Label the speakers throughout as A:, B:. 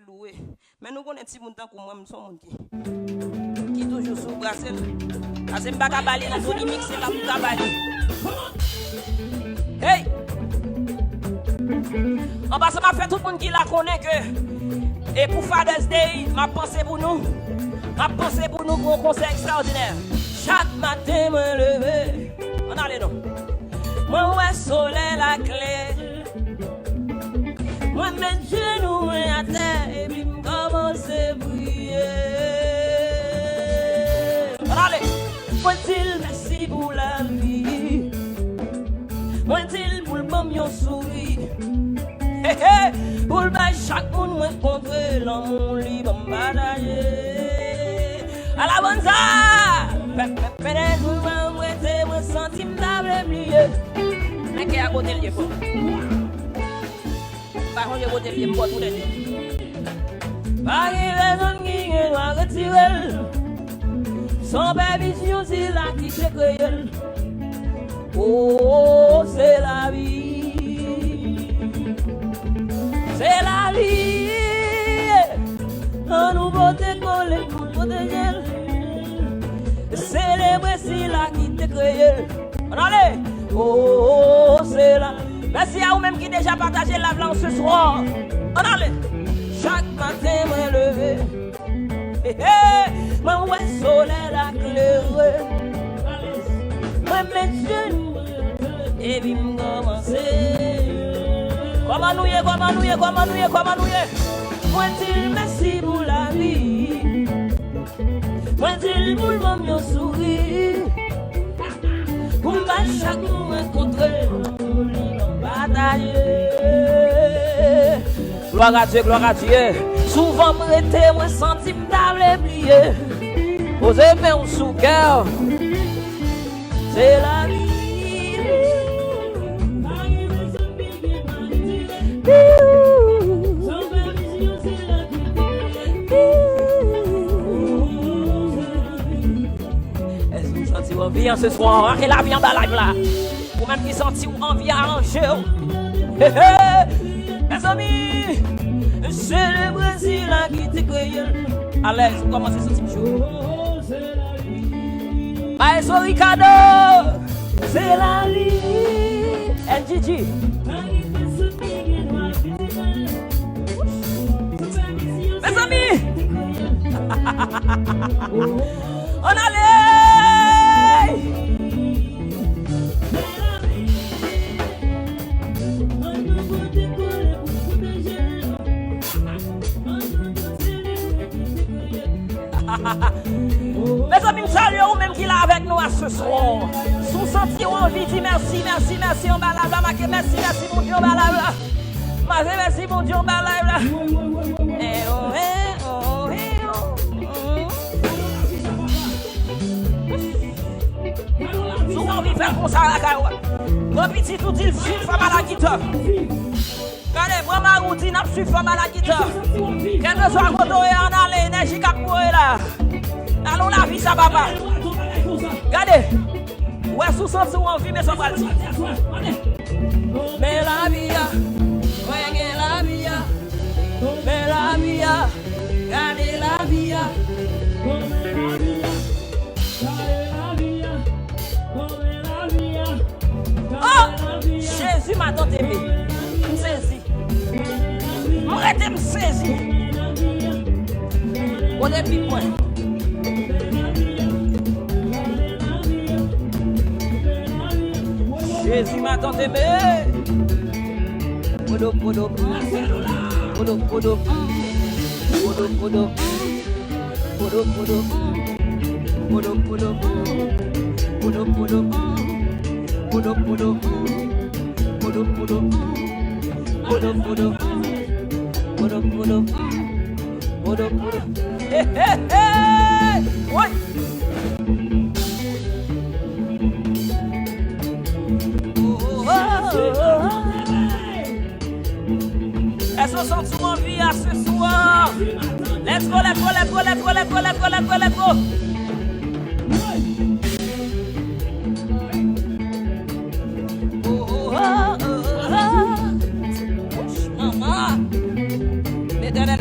A: loué. Mais nous connaissons un petit comme moi, nous sommes qui toujours sous brassel. Parce que je ne peux pas balayer dans zone mix, c'est là pour balayer. Hey! En passant, m'a fait tout le monde qui la connaît que. Et pour Father's Day, m'a pensé pour nous. M'a pensé pour nous pour un concert extraordinaire. Chaque matin, me lever. On a les noms. Moi, ouais, soleil la clé. Moi, mes genoux à terre. Et puis, je commence à briller. On a les. Moi, dis merci pour la vie. Moi, dis pour le bon sourire. Hey, hey. Pour le bail, chaque monde m'a rencontré. L'amour libre, m'a bataillé. À la bonne ça! Peut-être vous m'envoyez, moi senti m'd'avoir oublié. Mais qui a côté lié pour? Par contre, j'ai côté lié pour tout les deux. Pas de raison qui doit retirer. Sans permission, c'est là qui se crée. Oh, c'est la vie. C'est la vie. On nous vote coller pour protéger. Célébrer si là qui te créé. Allez! Oh, c'est là. Merci à vous-même qui déjà partagé la blanche ce soir. Allez! Chaque matin, moi levé. Moi, ouais, soleil la claire. Moi, mes genoux. Et puis, m'commencer. Comment nous y est, comment nous y est, comment nous y est, comment nous y est. Moi, dis merci pour la vie. Moi, dis pour le moment sourire. Pour ma chaque nous rencontrer. Batailler. Gloire à Dieu, gloire à Dieu. Souvent, moi, senti m'd'avoir oublié. Osez faire un sous-cœur. C'est la vie. Est-ce que vous sentez envie ce soir? Et la viande à live là. Ou même qui sentez envie à arranger. Mes amis, c'est le Brésil qui te créé. À l'aise, vous commencez ce type de show. Maestro Ricardo, c'est la vie. NGG. Mes amis, on allait. Mes amis, salut ou même qui est avec nous à ce soir. Sous senti envie, dit merci, merci, merci, on va la merci, merci, mon Dieu, on va la merci, mon Dieu, on va la souvent envie de faire comme ça à la carrière. Mon petit tout dit, suit femme à la guitare. Regardez, vraiment, routine, suit femme à la guitare. Quel que soit côté, on a l'énergie qui pour là. Allons la vie, ça, papa. Regardez. Ouais, sous sens ou envie, mais ça va le dire. Mais la vie, ouais, la vie, mais la vie, regardez la vie. Oh, Jésus m'a tant aimé. Me saisi. M'arrêtez me saisi. On est plus loin. Jésus m'a tant aimé. Podo, podo, podo, podo, podo, podo, podo, podo, podo, podo, podo, podo, podo, podo, podo, podo, podo, podo, podo, podo. Hey, hey, hey! What? Est-ce qu'on sent tout envie à ce soir? Let's go, let's go, let's go, let's go, let's go, let's go, let's go, let's go.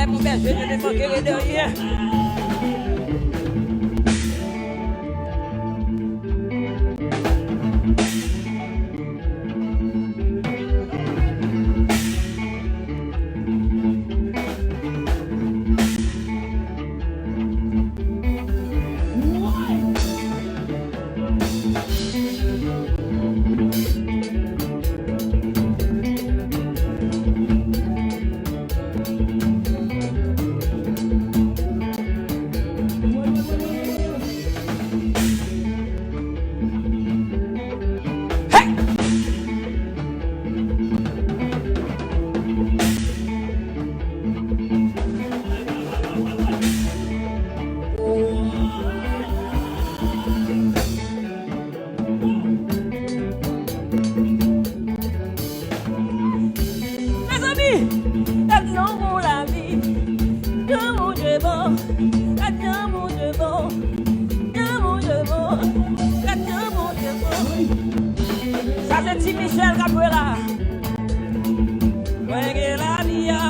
A: mon berger, je ne manquerai de rien. Michel Cabrera, juegue la vía.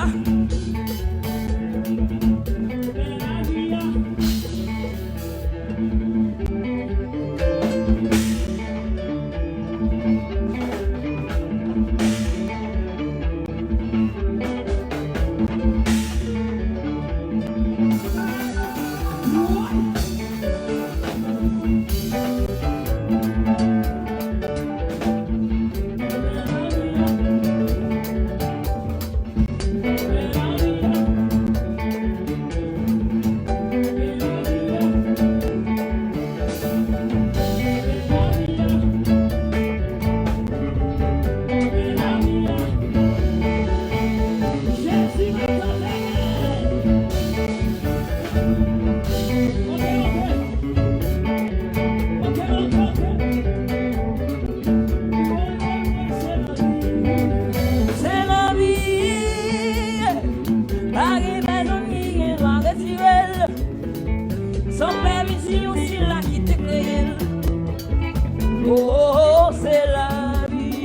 A: Oh, c'est la vie.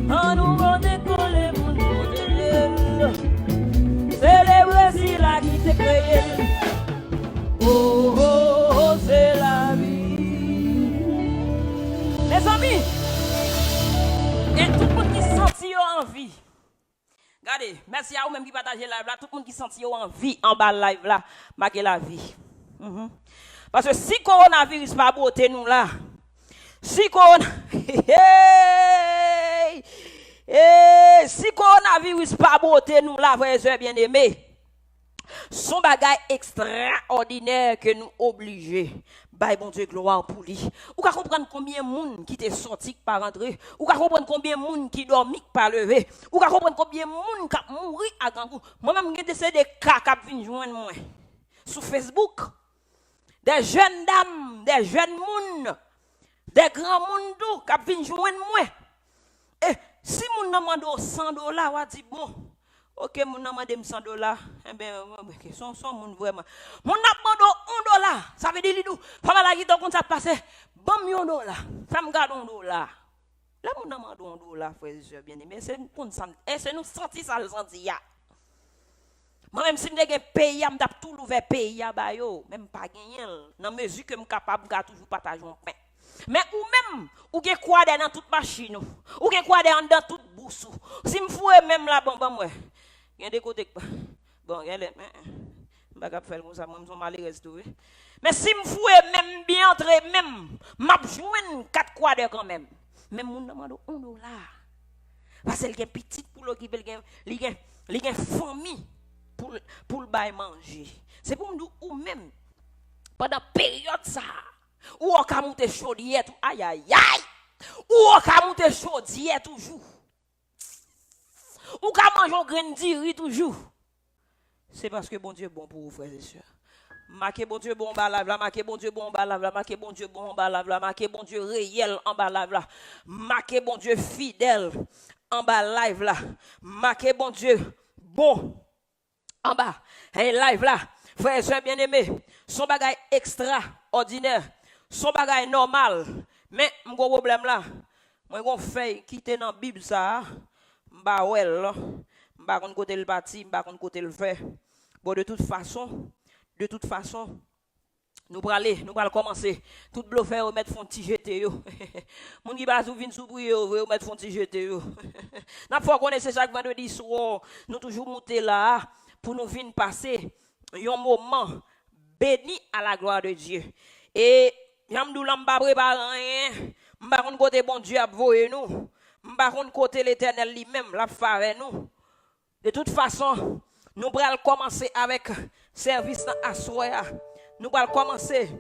A: En nous décoller mon modèle. Célébrer si la qui t'est créée. Oh, oh, oh, c'est la vie. Les amis, et tout le monde qui sentit en vie. Regardez, merci à vous même qui partagez live là, tout le monde qui sentit en vie en bas live là, marquez la vie. Parce que si coronavirus pas beauté nous là, si coronavirus pas beauté nous là, frères bien aimés, son bagage extraordinaire que nous obligés. Bye bon Dieu gloire pour lui. Ou ka comprendre combien monde qui t'est sorti par rentrer, ou ka comprendre combien monde qui dormi par lever, ou ka comprendre combien monde qui mouri à grand coup. Moi même j'ai des cas qui viennent joindre moi sur Facebook. Des jeunes dames, des jeunes moun, des grands moun qui viennent joindre moi. Et si moun n'a demandé $100, wa dit bon, OK, moun n'a demandé $100, eh ben son moun vraiment. Moun n'a demandé $1, ça veut dire lidou, femme la qui donc ça passer, bon $1, femme garde $1. Là moun n'a demandé $1, frère et sœur bien-aimé, c'est pour ça, et c'est nous senti ça le senti ya. Moi même si m'dé pays, m'd'a tout l'ouvert pays ba yo, même pas gagner dans mesure que m'capable ga toujours partager un pain. Mais ou même ou gen quoi dans toute machine ou gen quoi dans toute bourse. Si m'foué même là bon moi. Gen des côtés bon gen m'pa cap faire comme ça moi son malheureux tout. Mais si m'foué même bien entrer même m'a joindre 4 quadres quand même. Même moun demande $1. Parce qu'elle est petite pour le qui li gen famille pour le bail manger. C'est pour nous ou même pendant période ça ou on ka monter chaudière tout aïe aïe aïe ou on ka monter chaudière toujours ou ka manger grain de riz toujours. C'est parce que bon Dieu bon pour vous frères et sœurs. Marquez bon Dieu bon bas là, marquez bon Dieu bon bas là, marquez bon Dieu bon bas là, marquez bon Dieu réel en bas là, marquez bon Dieu fidèle en bas live là, marquez bon Dieu bon en bas, un live là, frères et sœurs bien-aimés, son bagage extraordinaire, son bagage normal, mais mon gros problème là, Moi gon fait quitter dans Bible ça, m'ba wel, m'ba kon côté le parti, m'ba kon côté le fait. Bon de toute façon, nous pral commencer. Tout bluffé ou mettre font petit jeté yo. Moun qui ba sou vinn sou prier ou mettre font petit jeté yo. N'a fois connaître chaque vendredi soir, nous toujours monter là pour nous venir passer un moment béni à la gloire de Dieu. Et j'amdou là m'pa préparer rien. M'pa kon côté bon Dieu a voyer nous. M'pa kon côté l'Éternel lui-même l'a faire nous. De toute façon, nous allons commencer avec service à soya. Nous allons commencer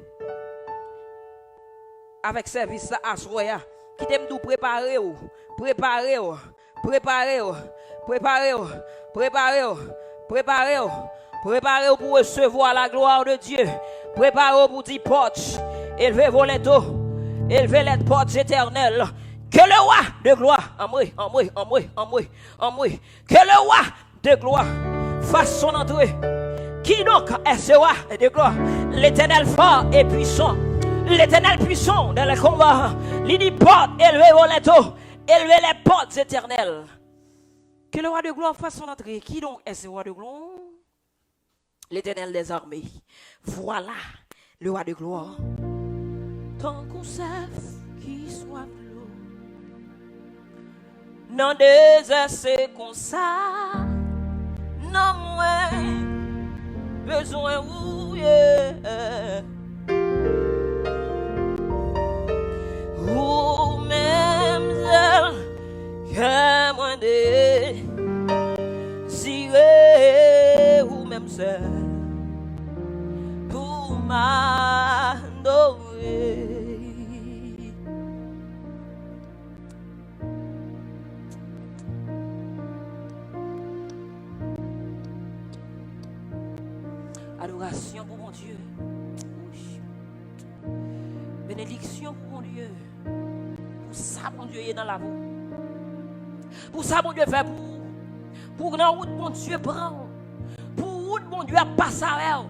A: avec service à soya. Qui t'aime nous préparer pour recevoir la gloire de Dieu. Préparez-vous pour dire porte. Élevez vos lettres. Élevez les portes éternelles. Que le roi de gloire, que le roi de gloire fasse son entrée. Qui donc est ce roi de gloire? L'Éternel fort et puissant. L'Éternel puissant dans le combat. Il dit porte, élevez vos lettres. Élevez les portes éternelles. Que le roi de gloire fasse son entrée. Qui donc est ce roi de gloire? L'Éternel des armées. Voilà le roi de gloire. Tant qu'on sait qui soit l'eau. Non désert c'est comme ça. Non moi besoin ou ou même elle que moi désiré ou même celle pour m'adorer. Adoration pour mon Dieu. Bénédiction pour mon Dieu. Pour ça, mon Dieu, il est dans la voie. Pour ça, mon Dieu, fait pour la route, mon Dieu, prend. Pour route, mon Dieu, passe avec.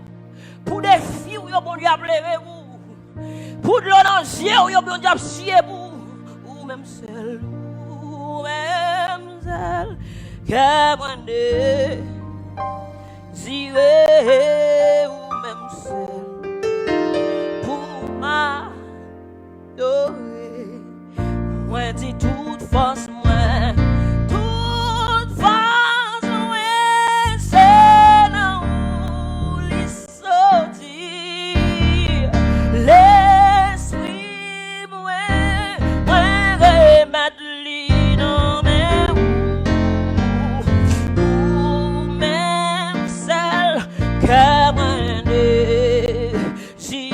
A: Pour des filles, mon Dieu, a pleuré vous. Pour de l'onanger, mon Dieu, a scié vous. Ou même celle, que moi désiré, ou même celle, pour m'adorer. Moi, dis toute force, moi, c'est là où il sortit. L'esprit, moi, remettre lui dans mes roues. Ou même celle que moi désiré,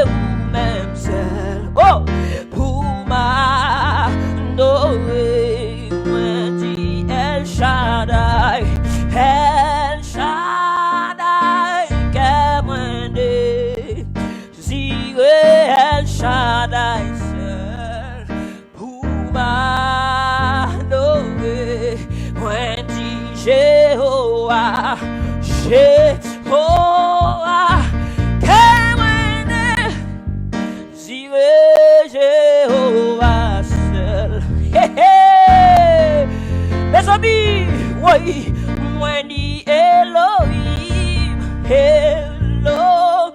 A: ou même celle, oh, pour m'adorer. Moi dis El Shaddai, El Shaddai, que moi désiré, El Shaddai seul, pour m'adorer. Moi dis Jéhovah, Jéhovah, que moi désiré, Jéhovah seul. Hey, hey. Mes amis, oui, moi dis Elohim, Elo,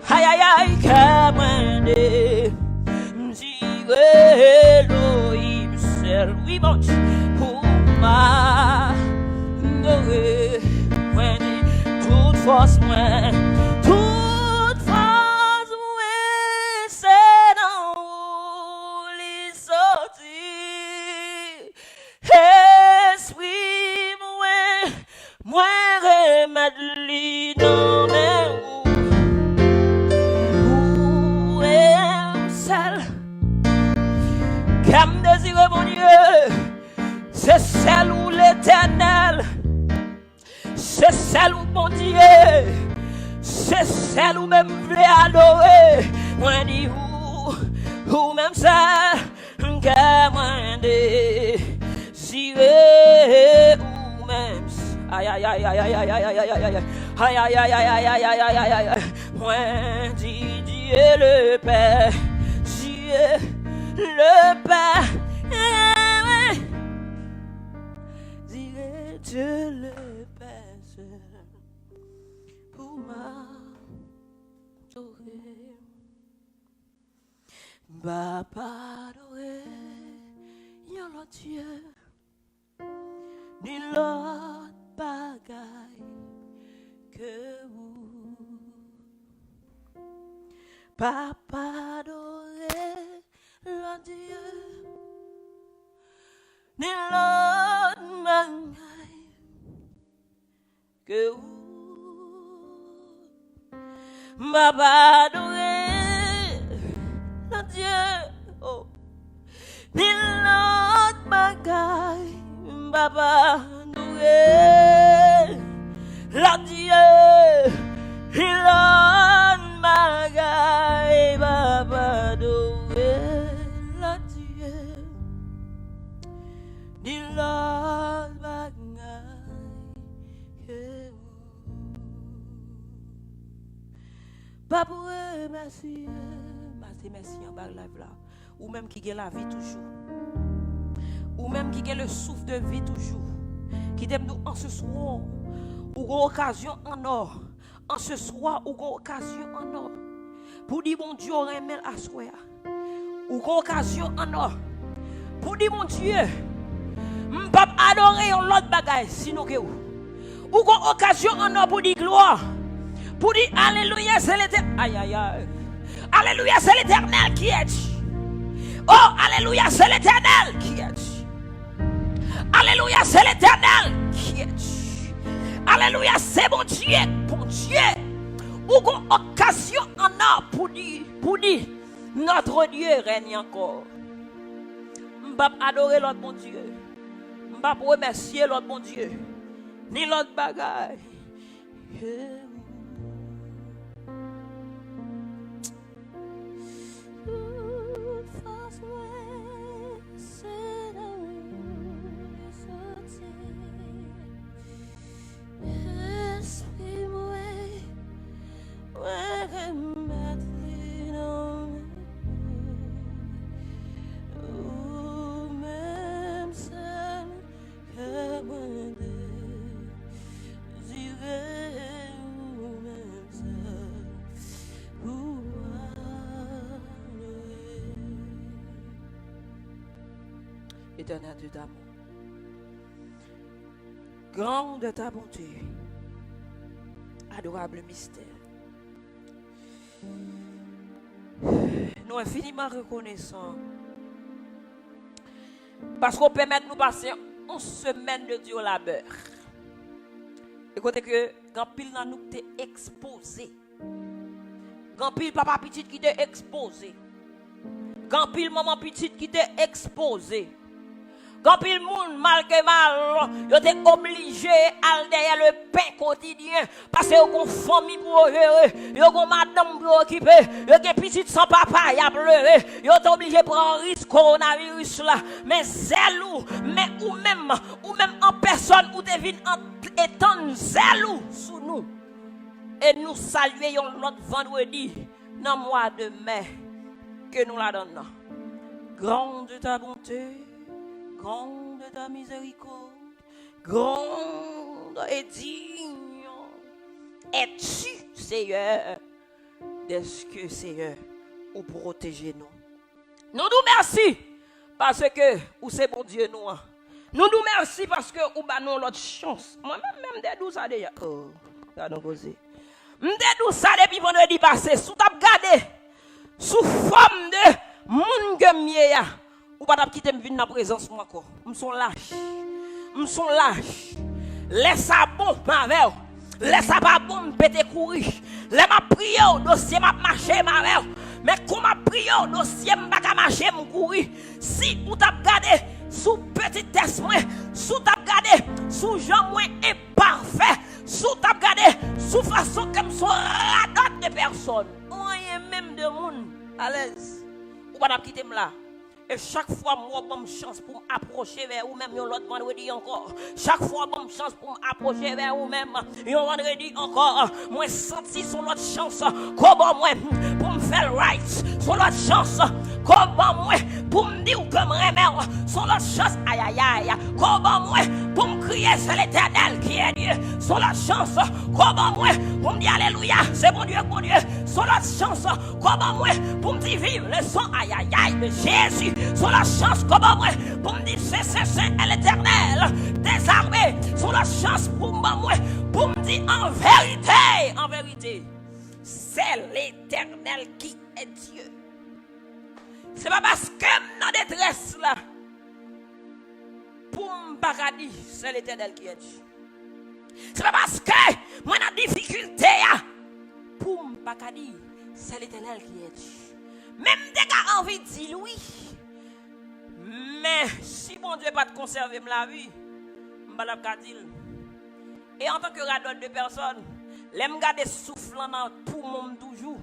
A: aïe aïe aïe, que moi désiré, Elohim seul. Oui, mon Dieu, pour m'adorer. Moi dis toute force, moi, toute force, moi, c'est dans où il sortit. Esprit, moi, remettre lui dans mes roues. Où est celle qui me désire, mon Dieu? C'est celle où l'Éternel, c'est celle où mon Dieu, c'est celle où même voulait adorer. Moi dis ou même celle que moi désiré, ou même aïe aïe aïe aïe aïe aïe aïe aïe aïe aïe aïe aïe aïe aïe aïe aïe aïe aïe. Moi dis Dieu le Père, Dieu le Père. pas. Dirais je le passe pour m'adorer. Papa adoré, y'a l'autre Dieu, ni l'autre bagaille que vous. Papa adoré, l'autre Dieu, ni l'autre bagaille que vous. Papa adoré, l'autre Dieu, oh, ni l'autre bagaille. Papa adoré, l'autre Dieu, ni l'autre bagaille. Papa adoré, l'autre Dieu, ni l'autre bagaille que vous. Papa, merci. Merci en bas live là. Ou même qui gagne la vie toujours. Ou même qui gagne le souffle de vie toujours. Qui t'aime nous en ce soir. Ou une occasion en or. En ce soir, ou une occasion en or. Pour dire mon Dieu, remet à soi. Ou une occasion en or. Pour dire mon Dieu, je ne peux pas adorer l'autre bagaille sinon que vous. Ou une occasion en or pour dire gloire. Pour dire alléluia, c'est l'éternel. Aïe aïe aïe. Alléluia, c'est l'éternel qui est dit. Oh, alléluia, c'est l'éternel qui est dit. Alléluia, c'est l'éternel qui est dit. Alléluia, c'est mon Dieu, bon Dieu. Ou qu'on occasion en a pour dire, notre Dieu règne encore. M'bap adorer l'autre bon Dieu. M'bap remercier l'autre bon Dieu. Ni l'autre bagaille. Éternel Dieu d'amour, grand de ta bonté, adorable mystère, nous infiniment reconnaissants parce qu'on permet de nous passer une semaine de Dieu au labeur. Écoutez que quand pile dans nous t'es exposé, quand pile papa petit qui t'est exposé, quand pile maman petite qui t'est exposé. Quand pile monde mal que mal, yo t'es obligé à derrière le pain quotidien parce que yo gon famille pour gérer, yo gon madame pour occuper, yo gen petite sans papa y a pleurer, yo t'es obligé prendre risque coronavirus là, mais zèle ou même en personne ou devine en étant zèle sous nous. Et nous saluons l'autre vendredi dans le mois de mai que nous la donnons. Grande ta bonté, grande ta miséricorde, grande et digne es-tu, Seigneur, de ce que, Seigneur, ou protéger nous. Nous nous merci parce que ou c'est bon Dieu nous. Nous nous merci parce que ou ba nous l'autre chance. Moi-même des 12 ça déjà. Oh, pardon posé. Des 12 ça depuis vendredi passé, sous t'a regardé sous forme de monde que mieux ya. Ou pas t'a quitter me venir dans présence moi encore. Me sont lâche. Laisse ça bon ma mère. Laisse ça pas bon me péter courir. Laisse ma prier au dossier m'a marcher ma mère. Mais comment m'a prier au dossier m'a pas marcher me courir. Si ou t'a regardé sous petit test moi, sous t'a regardé sous Jean moins imparfait, sous t'a regardé sous façon comme son radot de personnes. On y même de monde à l'aise. Ou pas t'a quitter me là. Et chaque fois, moi, bonne chance pour m'approcher vers vous-même, l'autre vendredi encore. Chaque fois, bonne chance pour m'approcher vers vous-même, un vendredi encore. Moi, senti son autre chance, comment moi, pour me faire right. Son autre chance, comment moi, pour me dire que me remède. Son autre chance, aïe aïe aïe. Comment moi, pour me crier, c'est l'Éternel qui est Dieu. Son autre chance, comment moi, pour me dire alléluia, c'est mon Dieu, mon Dieu. Son autre chance, comment moi, pour me dire vive le sang, aïe aïe aïe de Jésus. Sur la chance comme moi pour me dire c'est l'Éternel des armées. Sur la chance pour moi pour me dire en vérité, c'est l'Éternel qui est Dieu. C'est pas parce que je dans détresse là pour me pas dire c'est l'Éternel qui est Dieu. C'est pas parce que moi dans difficulté pour me pas dire c'est l'Éternel qui est Dieu. Même des gars envie de dire oui. Mais si mon Dieu pas te conserver la vie, je ne vais pas dire. Et en tant que radon de personnes, l'aime garder souffle dans tout le monde toujours.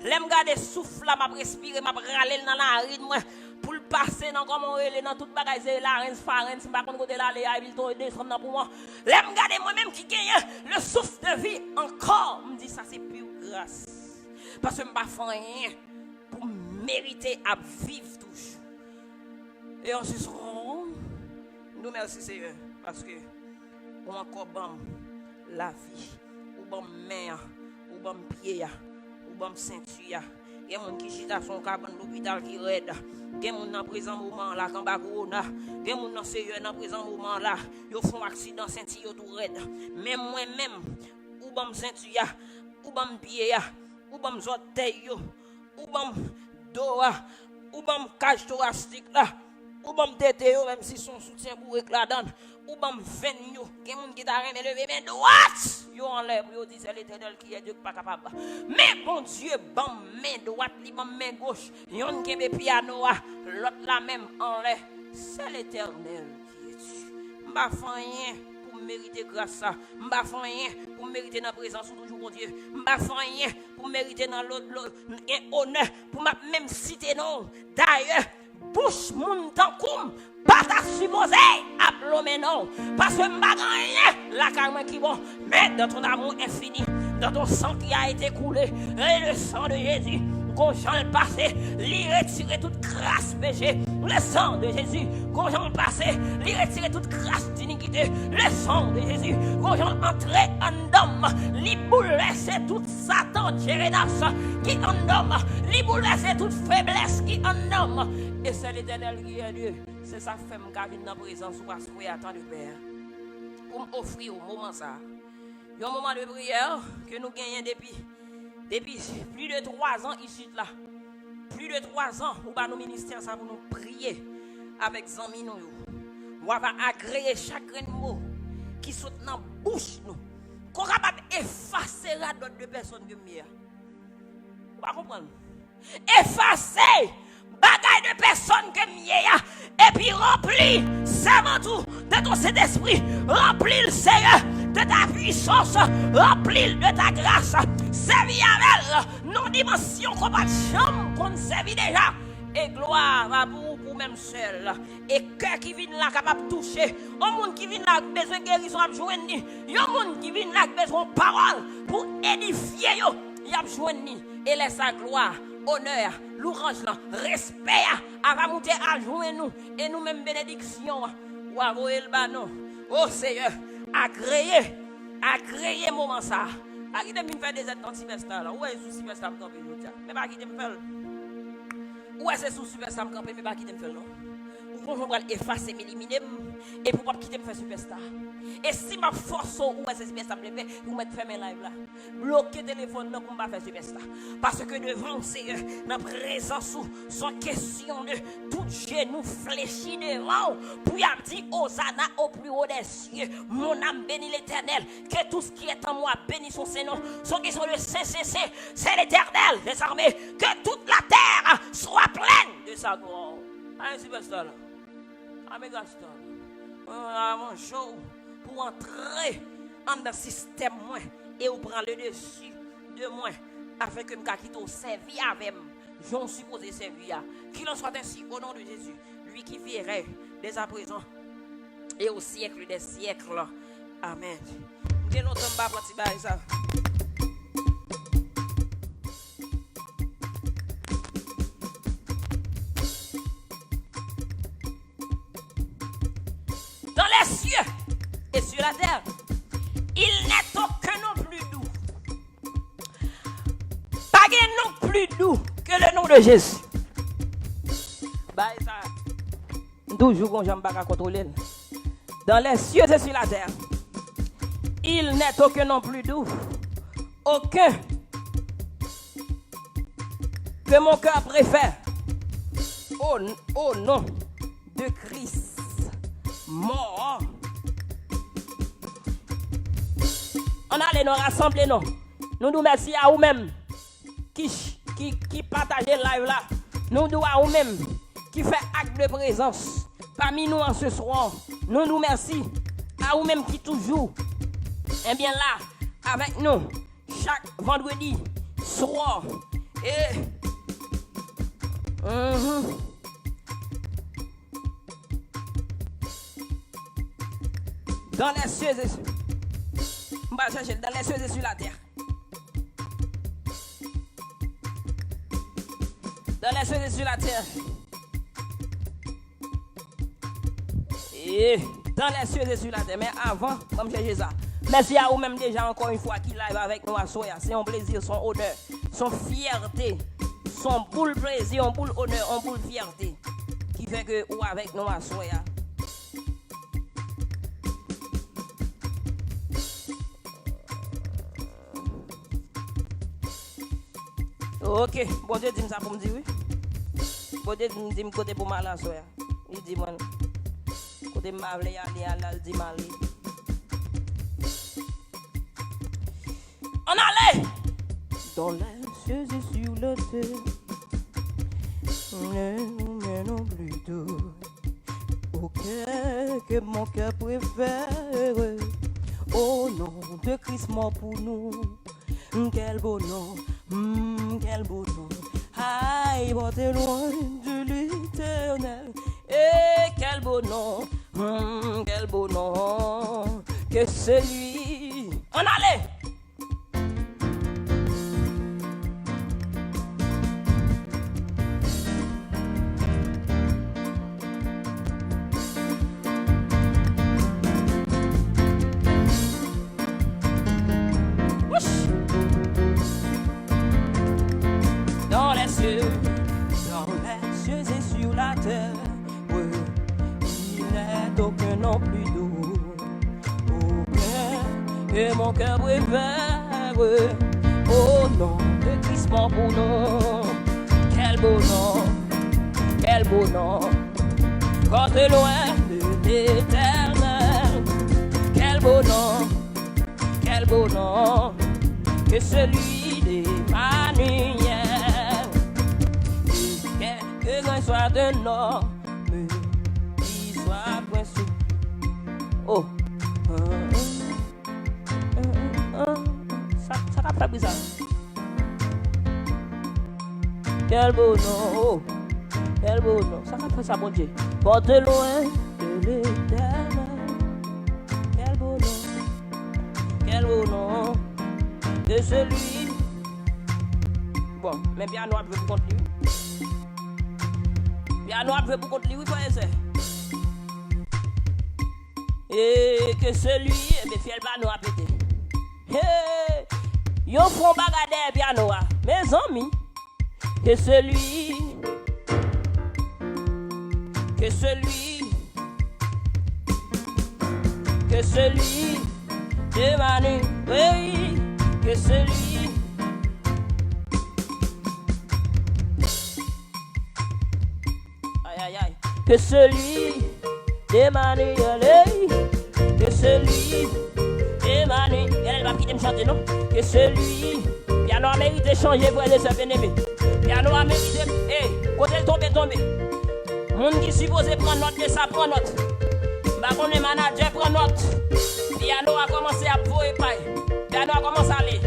A: L'aime garder souffle, m'a respirer, m'a râler dans la rythme pour le passer dans comme on est dans toute bagage la reine farine, si pas qu'on côté là les il to descendre pour moi. L'aime garder moi-même qui gagne le souffle de vie encore, me dit ça c'est pure grâce. Parce que je ne pas faire rien pour mériter à vivre toujours. Et on se dit, nous merci Seigneur, parce que on encore bon la vie, ou bon main, ou bon pied, ou bon ceinture. Il y a des gens qui chita son cabane dans l'hôpital qui raide. Il y a des gens dans le présent moment là, quand il corona. Il y a des gens dans le présent moment là, ils font un accident ceinture tout raide. Même moi-même, ou bon ceinture, ou bon pied, ou bon orteil, ou bon dos, ou bon cage thoracique là. Ou bam tete yo même si son soutien pour la ou bam ven yo gen moun qui t'a remet lever mais droite yo enlève yo dit c'est l'Éternel qui est Dieu pas capable mais bon Dieu bam main droite li bam main gauche yon kembe piano l'autre la même enlève c'est l'Éternel qui est Dieu m'pa fait rien pour mériter grâce ça m'pa fait rien pour mériter dans présence toujours bon Dieu m'pa fait rien pour mériter dans l'autre honneur pour même citer non d'ailleurs bouche moun tankoum pas ta supposé appeler non parce que m'pa rien la carme qui bon mais dans ton amour infini dans ton sang qui a été coulé et le sang de Jésus quand j'en le passé lui retirer toute grâce péché le sang de Jésus quand j'en le passé lui retirer toute grâce d'iniquité le sang de Jésus quand j'en entrer en homme lui bouleverser toute Satan Jérénas qui en homme lui bouleverser toute faiblesse qui en homme. Et c'est l'Éternel qui est Dieu. C'est sa femme qui vient dans la présence ou à souhaiter à tant de Père. Pour m'offrir au moment ça. Il y a un moment de prière que nous gagnons depuis plus de 3 ans ici là. Plus de 3 ans où nos ministères ça pour nous prier avec amis nous. On va agréer chaque mot qui saute dans la bouche nous. Qu'on est capable d'effacer la dot de personnes que mieux. Vous va comprendre? Effacer bagaille de personnes que mieux et puis remplir seulement tout de ton Saint-Esprit, remplir le Seigneur de ta puissance, remplir de ta grâce, servir avec non dimension qu'on pas de chambre qu'on servit déjà. Et gloire à vous pour même seul. Et cœur qui vient là capable de toucher. Un monde qui vient là besoin de guérison à joindre. Un monde qui vient là besoin de parole pour édifier. Il a besoin et laisse sa gloire, honneur, louange, respect à monter à joindre nous. Et nous même bénédiction. Ou à voyer le banon. Oh Seigneur, agréez moment ça. À qui me faire des aides dans Sylvestre là. Où est ce Sylvestre me camper aujourd'hui? Mais pas qui me faire. Où est-ce que c'est Superstar me camper mais pas qui me faire non? Ou quand je vais effacer m'éliminer et pour pas quitter me faire Superstar. Et si ma force où est-ce que Superstar me fait pour mettre fermer live là. Bloquer téléphone là pour pas faire Superstar. Parce que devant Seigneur, dans présence sans question de tout genou fléchi devant pour y dire Hosanna au plus haut des cieux. Mon âme bénit l'Éternel, que tout ce qui est en moi bénisse son Seigneur. Ceux qui sont le CCC, c'est l'Éternel des armées, que toute la terre soit pleine de sa gloire. Un Superstar là. Un méga star. Un show pour entrer dans le système moins et vous prendre le dessus de moi afin que je quitte au servir avec j'en supposé servir. Qu'il en soit ainsi au nom de Jésus, lui qui vierait dès à présent et au siècle des siècles. Amen. Quel autre m'a parti ça? Dans les cieux et sur la terre, il n'est aucun nom plus doux. Pas un nom plus doux que le nom de Jésus. Bah, ça, toujours qu'on j'aime pas contrôler. Dans les cieux et sur la terre, il n'est aucun nom plus doux. Aucun que mon cœur préfère. Au nom de Christ mort. On allait nous rassembler, non. Nous nous remercions à vous-même qui partagez le live là. Nous nous à vous-même qui fait acte de présence parmi nous en ce soir. Nous nous remercions à vous-même qui toujours, eh bien là, avec nous, chaque vendredi soir. Et dans les cieux et dans les cieux et sur la terre. Dans les cieux et sur la terre. Et dans les cieux et sur la terre. Mais avant, comme j'ai ça. Merci à vous-même déjà encore une fois qui live avec nous à Soya. C'est un plaisir, son honneur, son fierté, son boule plaisir, un boule honneur, un boule fierté. Qui fait que vous avec nous à Soya. Ok, bon Dieu dit ça pour me dire oui. Bon Dieu dit me côté pour mal à Soya. Il dit moi côté m'avle aller il dit mal. On allait dans les cieux et sur la terre. Mais non plus tôt. Au cœur que mon cœur préfère. Au nom de Christ mort pour nous. Quel beau nom. Quel beau nom, aïe, portez loin de l'éternel. Et quel beau nom, que celui. On allait. Dans les cieux et sur la terre, oui, il n'est aucun nom plus doux, aucun que mon cœur préfère, au nom de Christ mort pour nous. Quel beau nom, quand t'es loin de l'éternel. Quel beau nom, que celui d'Emmanuel. Que grand soit de nom, qui soit point sous. Oh, ça va pas bizarre. Quel beau nom, oh, quel beau nom. Ça va faire ça, mon Dieu. Porte loin de l'éternel. Quel beau nom, de celui. Bon, mais bien nous veut pour continuer. Bien nous veut pour continuer, oui, frère, c'est. Et que celui, mais fiel pas nous a pété. Hey, yo font bagarre piano, mes amis. Que celui de Manu, oui, que celui. Aïe, que celui d'Emmanuel, que celui d'Emmanuel, elle va quitter me chanter, non? Que celui, piano a mérité changer pour aller se bien-aimer. Piano a mérité, quand elle tombe. Monde qui supposé prendre note de ça, prend note. Bah, qu'on est manager, prend note. Piano a commencé à voyer paille. Piano a commencé à aller.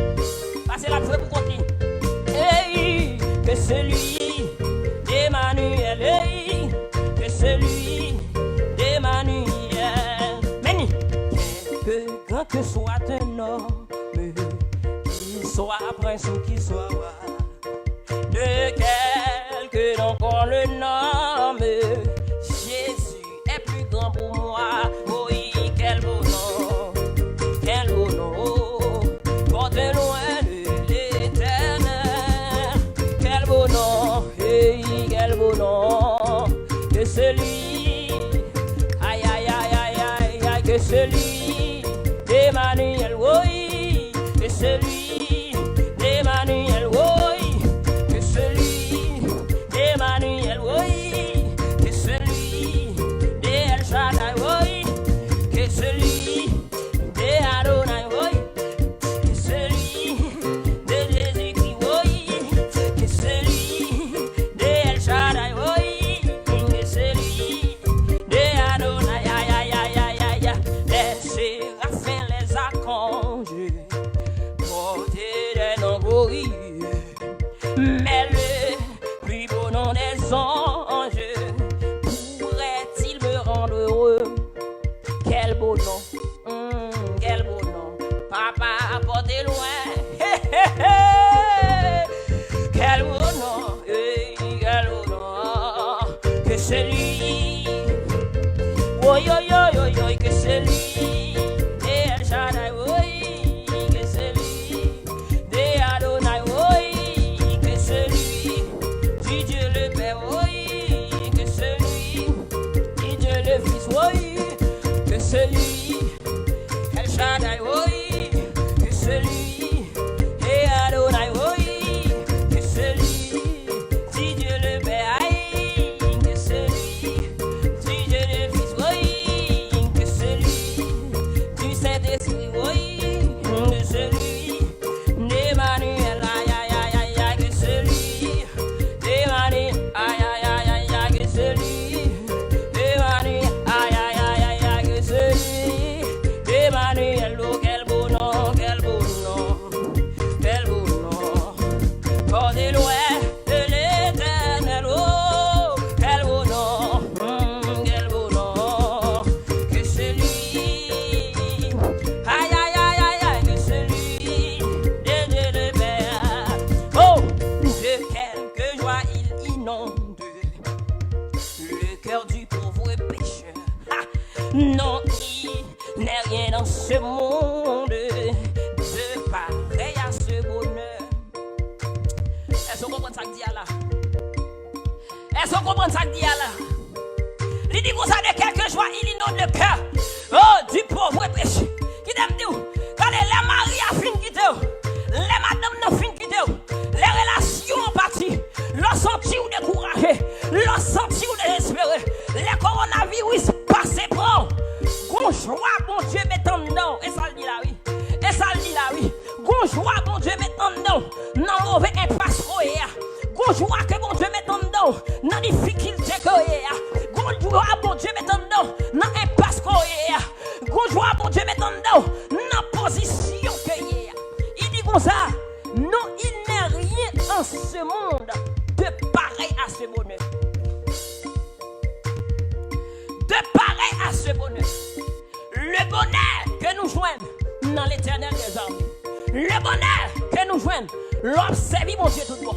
A: Passer la feuille pour continuer. Que celui que soit un homme, qu'il soit prince ou qu'il soit roi, de quelque nom qu'on le nomme, Jésus est plus grand pour moi. Oui, quel beau nom, porte loin de l'éternel. Quel beau nom, hey, quel beau nom, que celui, aïe, aïe, aïe, aïe, aïe, aïe, que celui d'Emmanuel, oui, que celui d'Emmanuel, oui, que celui d'Emmanuel, oui, que celui d'El Shaddai, oui, que celui d'Adonai, oui, que celui de Jésus-Christ, oui, que celui d'El Shaddai, oui, que celui d'Adonai, aïe, aïe, aïe, aïe, aïe, les séraphins, les archanges, porter des noms glorieux, mais le plus beau nom des anges pourrait-il me rendre heureux? Quel beau nom, quel beau nom, papa portez loin, quel beau nom, quel beau nom, que celui, oh yo yo yo yo, que celui d'El Shaddai, oui, que celui d'Adonai, oui, que celui du Dieu le Père, oui, que celui du Dieu le Fils, oui, que celui El Shaddai, oui, que celui d'Adonai, oui, que celui du Dieu le Père, aïe, que celui du Dieu le Fils, oui, que celui du Saint-Esprit, oui, que celui d'Emmanuel, aïe, aïe, aïe, aïe, aïe, que celui d'Emmanuel, aïe, aïe, aïe, aïe, aïe, que celui d'Emmanuel, aïe, aïe, aïe, aïe, aïe, que celui d'Emmanuel, oh, quel beau nom, quel beau nom, quel beau nom, portez loin de l'éternel, oh, quel beau nom, que celui, aïe, aïe, aïe, aïe, aïe, que celui de Dieu le Père, oh, de quelque joie il inonde le cœur du pauvre pécheur. Ah, non, il n'est rien dans ce monde de pareil à ce bonheur. Est-ce qu'on comprend ça que dit là? Est-ce qu'on comprend ça que dit là? Il dit comme ça de quelque joie, il inonde le cœur, oh, du pauvre pécheur. Qui t'aime dit? Quand les maris a fini quitter, les madames n'ont fini quitter, les relations ont parti, l'ont senti ou découragé, l'ont senti ou désespéré, les coronavirus passés prend. Gon joie, bon Dieu, mettant dedans. Et ça le dit là, oui. Et ça le dit là, oui. Gon joie, bon Dieu, mettant dedans. Non, mauvais impasse, oh, yeah. Gon joie que bon Dieu, mettant dedans. Non, difficulté, oh, yeah. Gon joie, bon Dieu, mettant dedans. Non, impasse, oh, yeah. Gon joie, bon Dieu, mettant dedans. Non, position, que yeah. Il dit comme ça. Non, il n'est rien en ce monde de pareil à ce bonheur. De pareil à ce bonheur. Le bonheur que nous joignons dans l'éternel des armées. Le bonheur que nous joignons l'observer mon Dieu tout bon.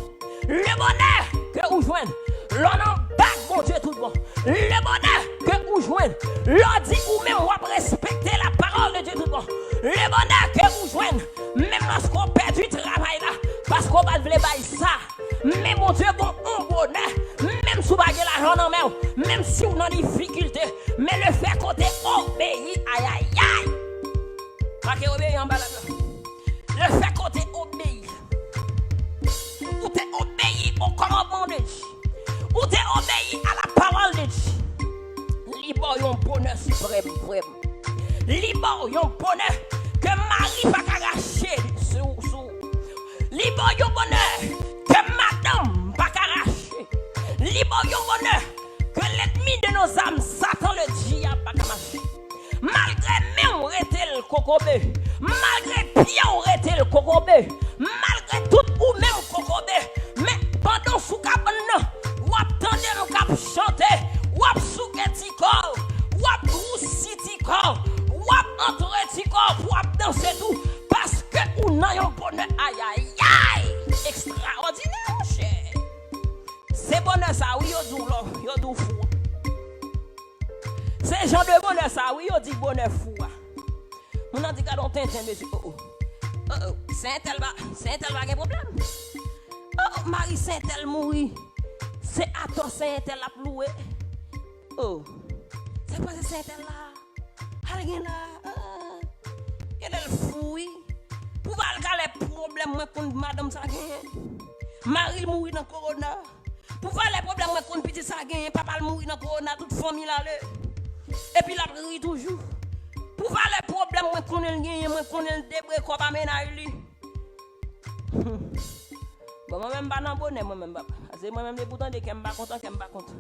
A: Le bonheur que nous joignons l'on embarque mon Dieu tout bon. Le bonheur que nous joignons l'on dit ou même on va respecter la parole de Dieu tout bon. Le bonheur que nous joignons même lorsqu'on perd du travail là parce qu'on va vouloir bailler ça. Mais mon Dieu bon un bonheur même si vous avez l'argent en main, même si vous avez des difficultés, mais le fait qu'on t'obéit, aïe aïe aïe. Pas que obéir en bas là. Le fait qu'on t'obéit, ou t'es obéi au commandement de Dieu, ou t'es obéi à la parole de Dieu. Libre yon bonheur suprême, vraiment. Libre yon bonheur que Marie va arracher sous. Libre yon bonheur que madame va arracher. Libre yon bonheur que l'ennemi de nos âmes, Satan le diable, va marcher. Malgré même arrêter le cocobé, malgré bien arrêter le cocobé, malgré tout ou même cocobé, mais pendant sous cabane, ou attendez le cap chanter, ou sous petit corps, ou roussi petit corps, ou entre petit corps, gens de bonheur ça, oui, on dit bonheur fou. On a dit qu'à l'on Tintin, monsieur. Saint-Tel va un problème. Marie Saint-Tel mourit. C'est à toi Saint-Tel la ploué. C'est quoi ce Saint-Tel là? Rien là. Il est fouille. Pour voir les problèmes contre madame ça gagne. Marie mourit dans corona. Pour voir les problèmes contre petit ça gagne. Papa mourit dans corona. Toute famille là. Et puis la rit toujours. Pour voir les problèmes contre le gagne. Contre le débré qu'on va ménager. Bon, moi-même, pas dans bonnet, moi-même, papa. C'est moi-même, les boutons de qui m'en content, qui m'en content.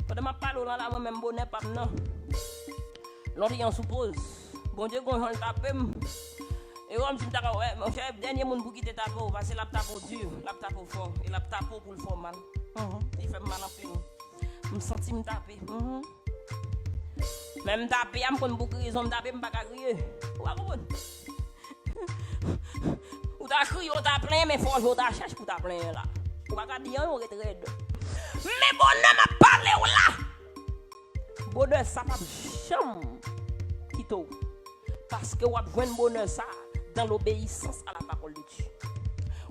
A: Quand je parle là, moi-même, bonnet, papa, non. L'on dit, on suppose. Bon Dieu, qu'on tape. Et on me dit, ouais, mon cher, dernier monde pour quitter ta peau, parce que la tape dur, la tape fort, et la tape pour le faire mal. Il fait mal en fait. Je me sens me taper. Même taper, je me connais beaucoup de raisons de taper, je ne peux pas crier. Ou t'as crié, ou t'as plein, mais faut que tu cherches pour ta plein là. Ou pas dire, on retraite. Mais bonheur m'a parlé là. Bonheur, ça pas jamais quitter. Parce que on a besoin de bonheur ça dans l'obéissance à la parole de Dieu.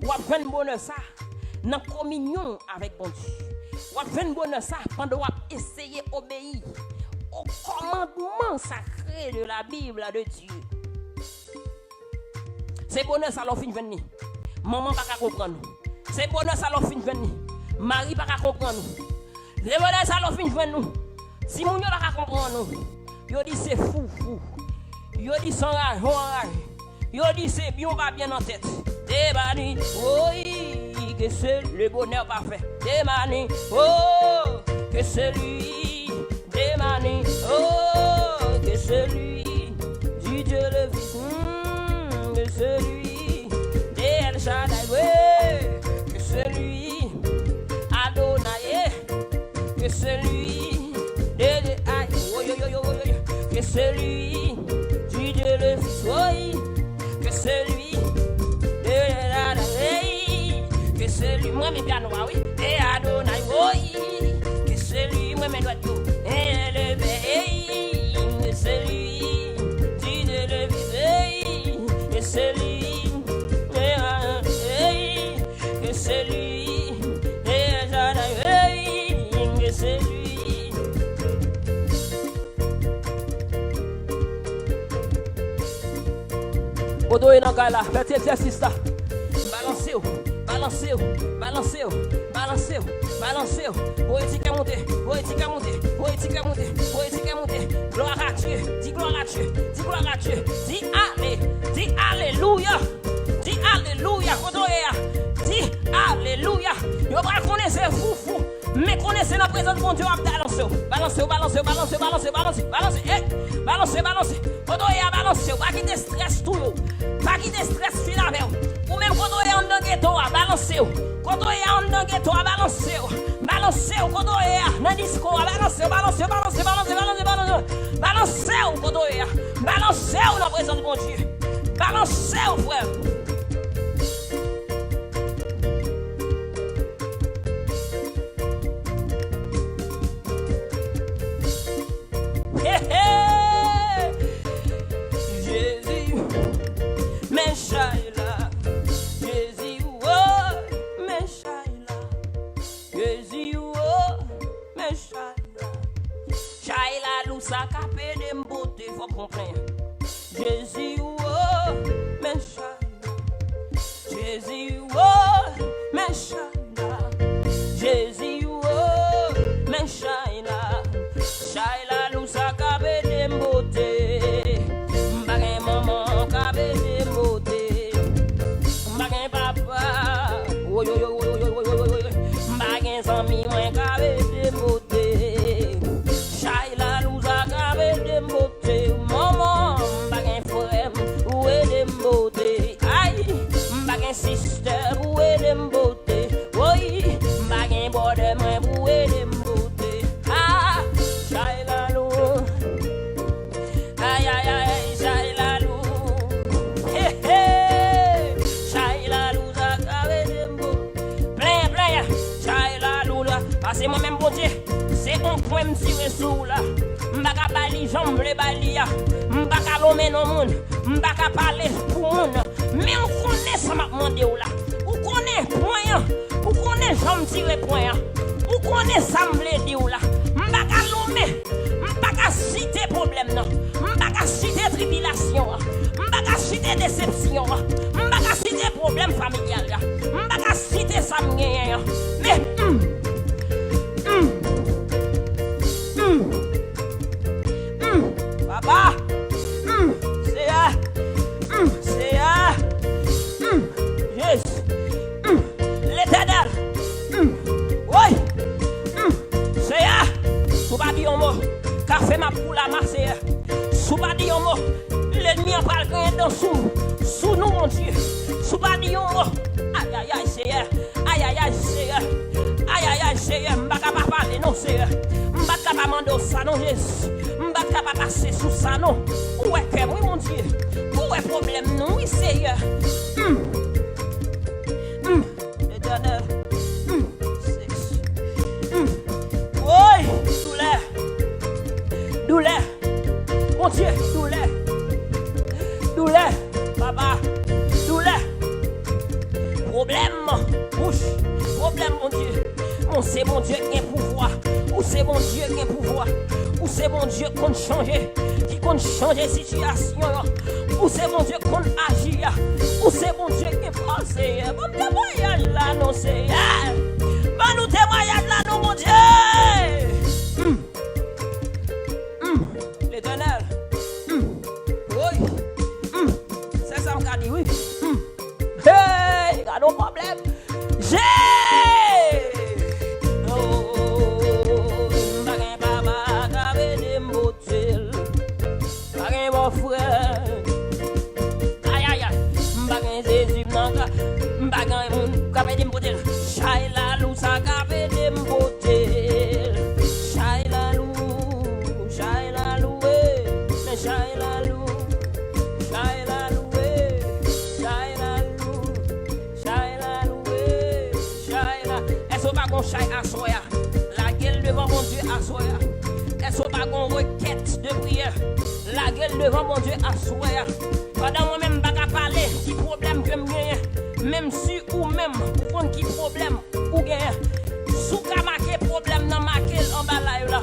A: On a besoin de bonheur ça dans la communion avec bon Dieu. On a besoin de bonheur ça pendant qu'on essayer d'obéir au commandement sacré de la Bible de Dieu. C'est bonheur ça l'offre venir. Maman pas qu'à comprendre. C'est bonheur ça l'offre venir. Marie pas qu'à comprendre. C'est bonheur ça l'offre venir. Si mon yo pas qu'à comprendre. Yo dit c'est fou. Yo dit sans rage. Yo dit c'est bien pas bien en tête. Demani, oui, que c'est le bonheur parfait. Demani, oh, que c'est lui. Demani, oh, que c'est lui. Du Dieu le Fils. Que celui d'El Shaddai, que celui Adonai, que celui de que celui du Dieu le Fils, que celui de l'Adonai, que celui, moi mes pianos, oui, et Adonai, oui, que celui, moi mes doigts, et le que celui du Dieu le Fils. Que c'est lui, que c'est lui, que c'est lui. Odo est dans le là, faites exercice là. Balancez-vous. Poétique à monter. Gloire à Dieu. Dis gloire à Dieu. Dis alléluia. Dis alléluia. Dis alléluia. Vous ne connaissez fou. Mais connaissez la présence de mon Dieu. Balancez. Balancez. Pas qui te stresse tout. Pas qui te stresse fil avec. Ou même quand on est en ghetto, balancez. Quand on est en ghetto, balancez. Quand on est dans disco, balancez. Balancez quand on est. Balancez la présence de mon Dieu. Balancez frère. Ça capé de m'bote, faut comprendre. Jésus, oh, mais Jésus, oh, mais Jésus, oh, mais Shaila, nous ça capé de m'bote. M'bagay maman capé de m'bote. M'bagay papa, m'bagay zami moi capé de m'bote. Maman, bagay frère, balia, m'baka l'homme non moun, m'baka parler pour moun, mais on connaît ça m'a demandé ou là. Ou connaît point, ou connaît j'aime tirer point, ou connaît ça m'vle di ou là. M'baka l'homme, m'baka citer problème non, m'baka citer tribulation, m'baka citer déception, m'baka citer problème familial, m'baka citer ça m'gagne, mais papa, yes, l'éternel, oui, sous pas dit un mot, café ma poule à masser, sous pas dit un mot, l'ennemi en parle dans sous nous mon Dieu, sous pas dit un mot, aïe aïe aïe Seigneur, aïe aïe aïe Seigneur, aïe aïe aïe Seigneur, m'baka pas parler non Seigneur, m'baka pas mando ça non Jésus. M'baka pas passer sous ça non. Où est que oui mon Dieu? Où est problème non? Oui Seigneur. Éternel. Oui, douleur. Mon Dieu, douleur. Papa, douleur. Problème, bouche. Problème mon Dieu. C'est mon Dieu qui a pouvoir. Ou c'est mon Dieu qui a pouvoir. Ou c'est mon Dieu qui compte changer. Qui compte changer la situation. Ou c'est mon Dieu qui compte agir. Ou c'est mon Dieu qui pense. Bon témoignage là, non, c'est. Bon nous témoignage là, non, mon Dieu. L'éternel. Oui. C'est ça m'a dit, oui. Hey, pas de problème. J'ai. Frère, aïe aïe aïe, m'bagay Jésus n'anga, m'bagay moun kape di m'botel, Shaila lou sa kape di m'botel, Shaila lou, Shaila lou, Shaila lou, Shaila lou, Shaila lou, Shaila lou, Shaila. Est-ce pas qu'on chai à soya, la gueule devant mon Dieu à soya, est-ce pas qu'on requête de prière? La gueule devant mon Dieu à soir. Pendant moi-même, je ne parler qui problème que je gagne. Même si ou même, ou prendre qui problème ou gagne. Sous ka marqué problème dans ma gueule en bas là.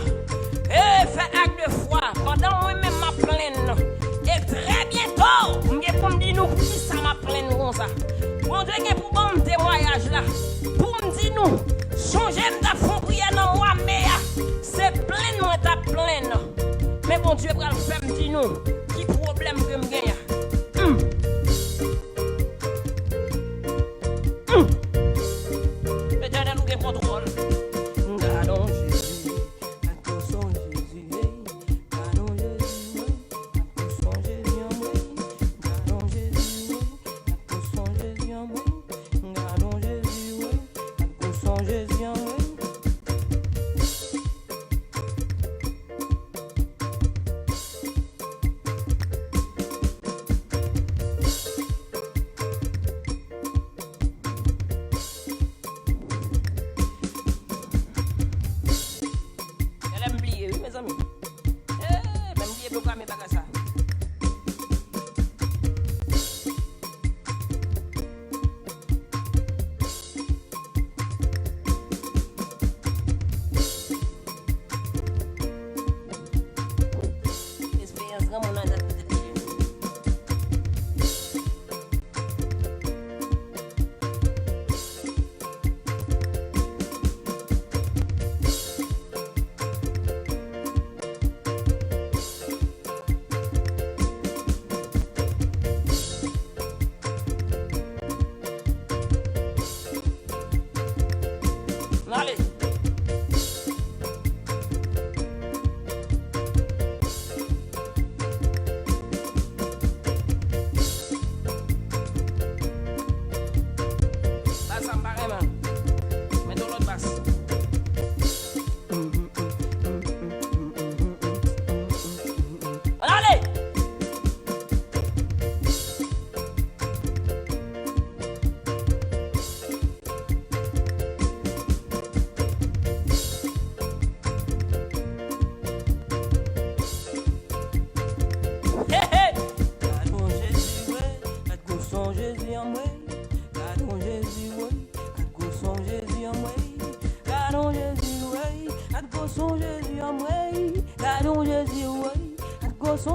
A: Et fait acte de foi. Pendant moi-même, ma plaine. Et très bientôt, je vais me dire nous qui ça ma plaine comme ça. Mon Dieu, pour bon témoignage là. Pour me dire nous, changer de fond prière dans moi, mais c'est plein moi ta pleine. Mais mon Dieu, pour le faire, me dit nous, qui problème que je gagne? L'éternel nous contrôle. Gardons Jésus, accusons Jésus, gardons Jésus, accusons Jésus, gardons Jésus, accusons Jésus, gardons Jésus, accusons Jésus.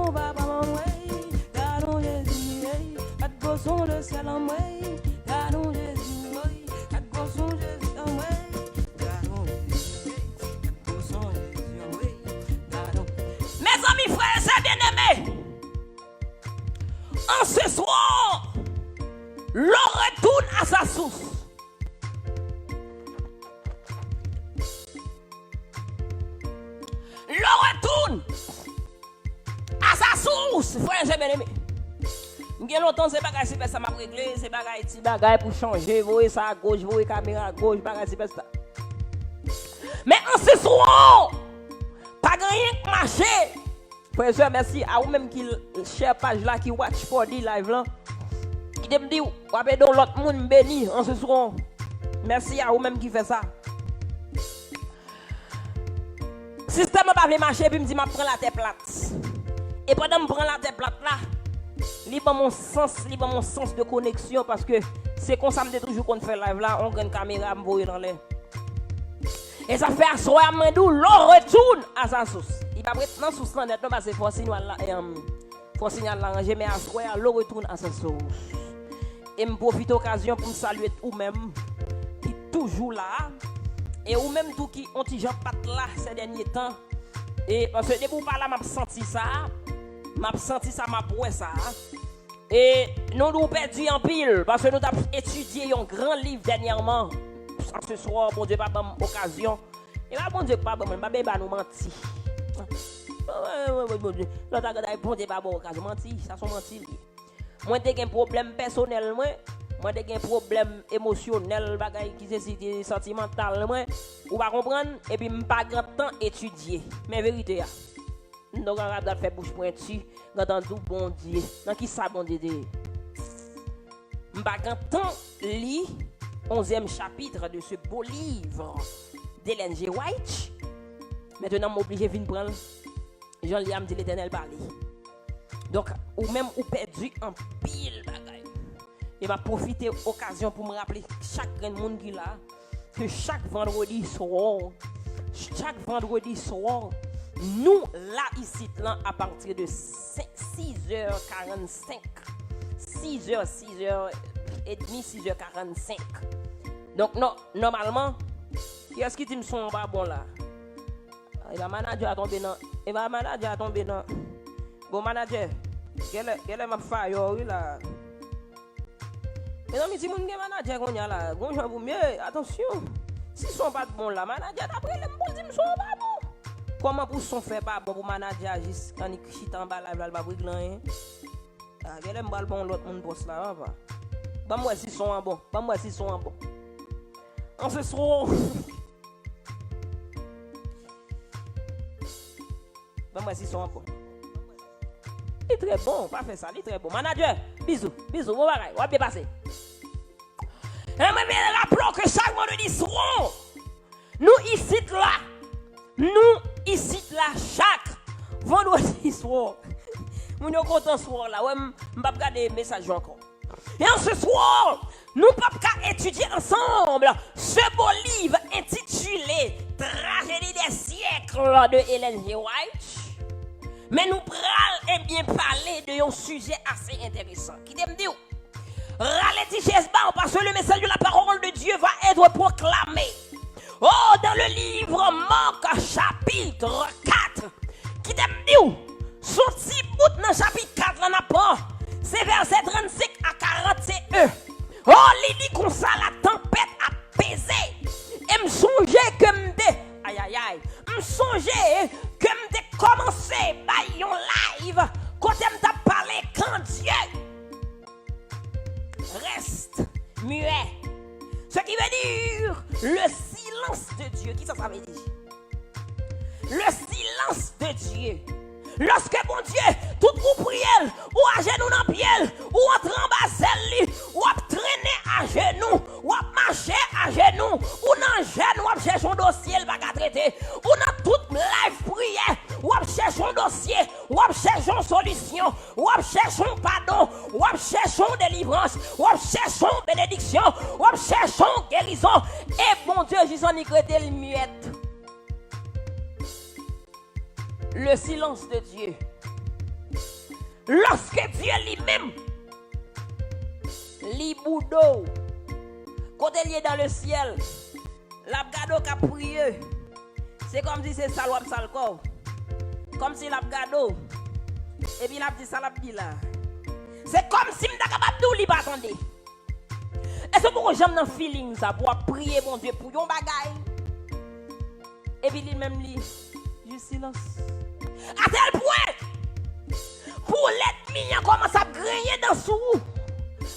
A: mon papa, mon way. Gardons Jésus, quatre bossons de ciel en way. Gardons Jésus, quatre bossons de Jésus en way. Gardons Jésus, quatre bossons de Jésus en way. Gardons. Mes amis, frères et sœurs bien-aimés, en ce soir, l'eau retourne à sa source. L'eau retourne à sa source, frère, j'ai bien aimé. Il y a longtemps, c'est pas si ça m'a réglé, c'est pas si bagaille pour changer, vous voyez ça à gauche, vous voyez caméra à gauche, pas si ça. Mais en ce soir, pas rien que marcher. Frère, merci à vous même qui share page là, qui watch for the live là. Qui me dit, ou avez donc l'autre monde béni en ce soir. Merci à vous même qui fait ça. Système n'a pas marcher, puis me dit, je prends la tête plate. Et pendant que je prends la tête plate là, libre mon sens de connexion, parce que c'est comme ça que je toujours qu'on fait live là, on a une caméra, me voit dans l'air. Et ça fait asseoir main d'où l'eau retourne à sa source. Il va être dans source là net, parce que faut signal l'arranger, mais asseoir l'eau retourne à sa source. Et me profite l'occasion pour me saluer ou même qui toujours là. Et ou même tout qui ont déjà pas là ces derniers temps. Et parce que depuis par là, m'a senti ça, m'a prouvé ça. Et nous avons perdu en pile parce que nous avons étudié un grand livre dernièrement. Ce soir, bon Dieu, pas bonne occasion. Et là, bon Dieu, pas bon, pas nous mentir. Bon Dieu, bon Dieu, pas bonne occasion, mentir, ça sont mentir. Moi, j'ai un problème personnel, moi j'ai un problème émotionnel, bagay qui c'est sentimental, ou pas comprendre, et puis pas grand temps étudier. Mais vérité, nous avons fait bouche pointue, dans tout bon Dieu, dans qui ça bon Dieu? Pas grand temps lire 11e chapitre de ce beau livre d'Ellen G. White. Maintenant, je suis obligé de venir prendre. Jean-Liam dit l'Éternel parler. Donc, ou même ou perdu en pile bagaille. Et m'a profité occasion pour me rappeler chaque grand monde qui là que chaque vendredi soir, nous là ici là à partir de 6h45, 6h30, 6h45. Donc non, normalement, qui est-ce qui dit me sont pas bon là? Il va manager à tomber dans. Bon manager, quel est ma faille là? Mais non, mais si mon manager qu'on y a là, bonjour vous mieux, attention. Si sont pas bon là, manager d'après les bon dit me sont pas bon. Comment pour son fait pas bon pour manager juste quand il chite en bas là, il va pas brigler. Ah, quel est me bon l'autre monde boss là, va. Pas moi si sont en bon, On se soir. Pas moi si sont en bon. Il est très bon, pas faire ça, il est très bon. Manager, bisous, bon bagaille, on va bien passer. Et moi, rappelons que chaque vendredi soir, nous ici là, chaque vendredi soir, nous sommes contents soir là, ouais, je ne vais pas regarder les messages encore. Et en ce soir, nous ne pouvons pas étudier ensemble ce beau livre intitulé Tragédie des siècles de Ellen G. White. Mais nous prenons bien parler de un sujet assez intéressant. Qui t'aime dire? Ralenti parce que le message de la parole de Dieu va être proclamé. Oh, dans le livre Marc chapitre 4. Qui t'aime dire? Son petit bout dans chapitre 4 là n'a pas. C'est verset 35 à 41. Oh, il dit comme ça la tempête a pesé. Et me songeait que me songeait que me commencé par un live quand me t'a parlé quand Dieu reste muet. Ce qui veut dire le silence de Dieu. Qui ça veut dire? Le silence de Dieu. Lorsque mon Dieu, tout pour prière, ou à genoux dans pied, ou entre en bas celle, ou à traîner à genoux, ou à marcher à genoux, ou dans genoux, ou à chercher un dossier, il va traiter, ou dans toute live prière, ou à chercher un dossier, ou à chercher une solution, ou à chercher un pardon, ou à chercher une délivrance, ou à chercher une bénédiction, ou à chercher une guérison, et mon Dieu, Jésus en écrété le muette. Le silence de Dieu. lorsque Dieu lui-même, Liboudo, côté lié dans le ciel, l'abgado qui a prié, c'est comme si c'est salwap salkov, comme si l'abgado, et puis l'abdi salabdi là. C'est comme si m'ta capable de pas attendre. Est-ce que vous j'aime dans feeling ça pour prier mon Dieu pour yon bagay? Et puis lui-même lui, juste silence. À tel point, pour l'ennemi commence à grigner dans sous.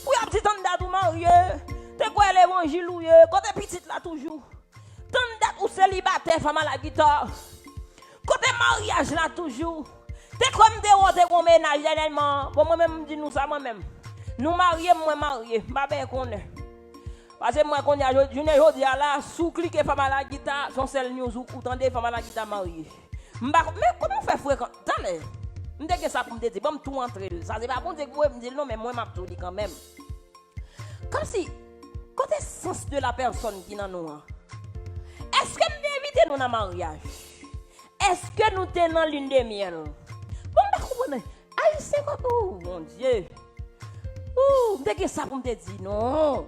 A: Pour y a petit temps de marié, t'es quoi l'évangile ou quand t'es petite là toujours. Tant date ou célibataire femme à la guitare. Côté mariage là toujours. T'es comme t'es qu'on ménage dernièrement. Bon moi-même dis nous ça moi-même. Nous mariés moi marié, pas bien qu'on est. Parce que moi qu'on y a je ne dis là sous cliquer femme à la guitare, son seul news ou tendez femme à la guitare mariée. Mais comment faire frère attendez. M'dé que ça pour me dire bon tout entrer. Ça c'est pas bon dire que vous me dire non mais moi m'a tout dit quand même. Comme si côté sens de la personne qui dans nous. Est-ce que nous inviter nous dans mariage? Est-ce que nous tenons lune de miel? Bon bah comprenez. Haïtien comme oh mon Dieu. M'dé que ça pour me dire non.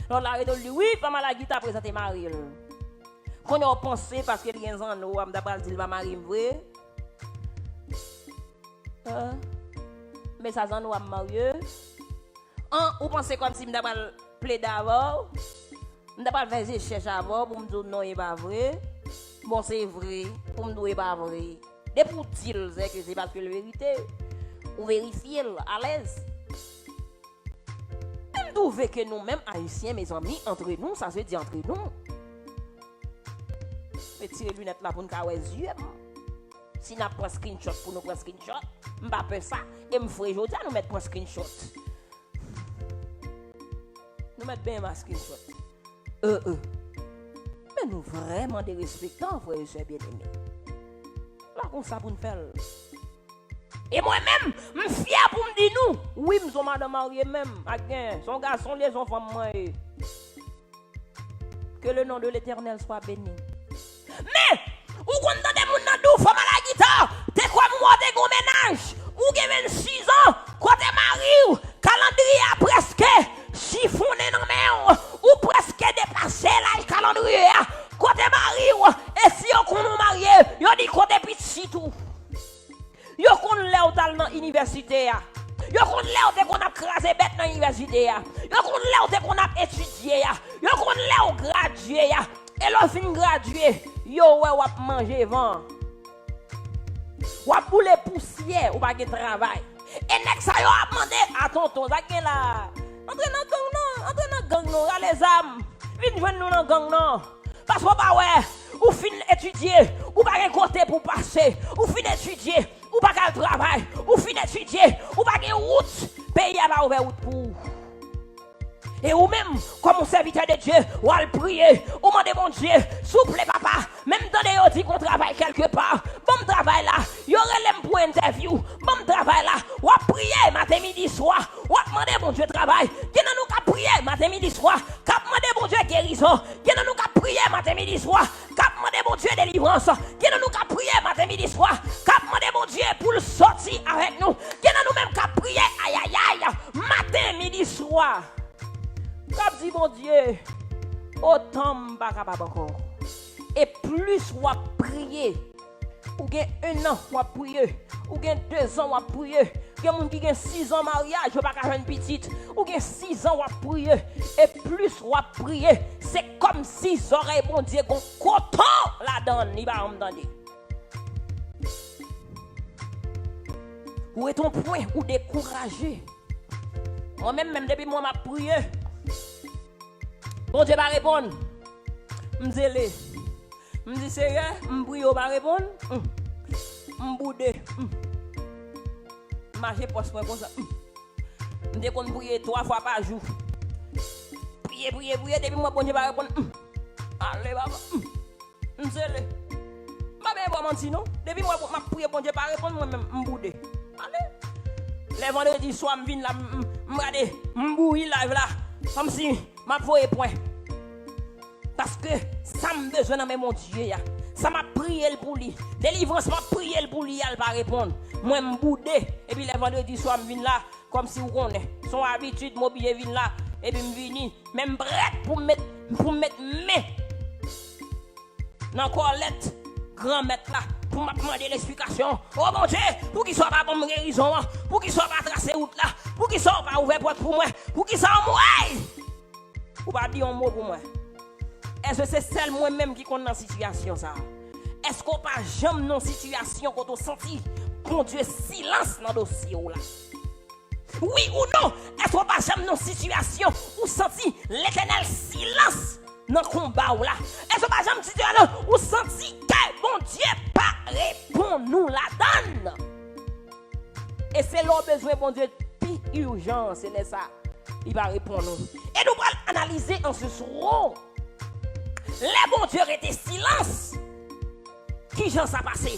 A: Alors la rédole oui, femme à la guitare présenter marié. Qu'on a pensé parce que 15 ans nous on d'abord dit va marier vrai. Mais ça nous a marié. Ou pensez comme si m'd'abord plaider avant. M'd'abord faire des cherches avant pour me dire non c'est pas vrai. Bon c'est vrai, pour me dire c'est pas vrai. Des pour dire que c'est parce que la vérité ou vérifier à l'aise. Même trouver que nous même haïtiens mes amis entre nous, ça se dit entre nous. Mettez les lunettes là pour nous cacher les yeux. Si nous prenons screenshot pour nous prendre screenshot, je ne vais pas ça et me ferai aujourd'hui nous mettre un screenshot. Nous mettons bien ma screenshot. Mais nous vraiment des respectants, frères et sœurs bien-aimés. Là, comme ça pour nous faire. Et moi-même, je suis fier pour me dire nous. Oui, je suis madame mariée même. Son garçon, les enfants, moi. Que le nom de l'Éternel soit béni. Mais, ou quand on a des gens qui font à la guitare, t'es quoi moi de gros ménage? Ou que 26 ans, quand t'es marié, calendrier a presque chiffonné dans main, ou presque dépassé l'âge calendrier. Quand t'es marié, et si on est marié, yo dit quand t'es petit tout. Yo qu'on l'a au dans l'université. Yo qu'on l'a qu'on a crasé bête dans l'université. Yo qu'on l'a qu'on a étudié. Yo qu'on l'a gradué. Et l'on fin gradué, yo ouais wap manger vent. Wap boule poussière ou pas de travail. Et nek sa yo a demandé à tonton ça gen là. Entre dans gang non, les âmes. Vinn joindre nous dans gang non. Parce que pas ouais, ou fin étudier, ou pas gen côté pour passer, ou fin étudier, ou pas gal travail, ou fin étudier, ou pas gen route, pays a pas ouvert route pour. Et ou même, comme un serviteur de Dieu, ou à le prier, ou demander mon Dieu, souple papa, même dans les dit qu'on travaille quelque part, bon travail là, y aurait l'aime pour interview, bon travail là, ou à prier matin, midi, soir, ou à demander mon Dieu travail, qui n'a nous qu'à prier matin, midi, soir, qu'à demander mon Dieu guérison, qui n'a nous qu'à prier matin, midi, soir, qu'à demander mon Dieu délivrance, qui n'a nous qu'à prier matin, midi, soir, qu'à demander mon Dieu pour le sortir avec nous, qui n'a nous même qu'à prier, aïe aïe aïe, matin, midi, soir. Comme dit mon Dieu, autant m'pa capable encore. Et plus on va prier, ou gen 1 an on va prier, ou gen 2 ans on va prier, gen moun qui gen 6 ans mariage, pas ka jeune petite, ou gen 6 ans on va prier, et plus on va prier, c'est comme si oreille bon Dieu gon coton là-dedans, il va m'entendre. Où est ton point ou découragé? Moi-même depuis moi m'a prié. Bon Dieu va répondre. M'zélé. M'dit sérieux, m'prie va répondre. M'boudé. Marcher poste comme ça. M'dé qu'on prier 3 fois par jour. Prier depuis moi bon Dieu va répondre. Allez papa. M'zélé. Pas bien pas mentir non. Depuis moi m'a prier bon Dieu va répondre moi même m'boudé. Allez. Les vendredis soir m'vinn là m'regarder m'bouille live là. Comme si m'a voyé point. Parce que ça me besoin dans mon Dieu. Ça m'a prier pour lui. Délivrance, m'a prier pour lui, elle va répondre. Moi, je boudé. Et puis, le vendredi soir, je viens là, comme si vous connaissez. Son habitude, moi, je viens là. Et puis, je viens, même prête pour mettre main dans la corlette, grand maître là, pour me demander l'explication. Oh mon Dieu, pour qu'il soit pas bon guérison, pour qu'il soit pas tracé route là, pour qu'il soit pas ouvert porte pour moi, pour qu'il soit moi. Ou pas dire un mot pour moi. Est-ce que c'est celle moi-même qui connaît dans la situation ça? Est-ce qu'on pas jamais dans situation quand on sentit bon Dieu silence dans le dossier là? Oui ou non? Est-ce qu'on pas jamais dans situation où senti l'éternel silence dans le combat là? Est-ce qu'on pas jamais situation où senti que bon Dieu pas répond nous la donne? Et c'est leur besoin bon Dieu plus urgent, c'est ça. Il va répondre nous. Et nous allons analyser en ce soir. Les bon Dieu étaient silence. Qui j'en ça passé?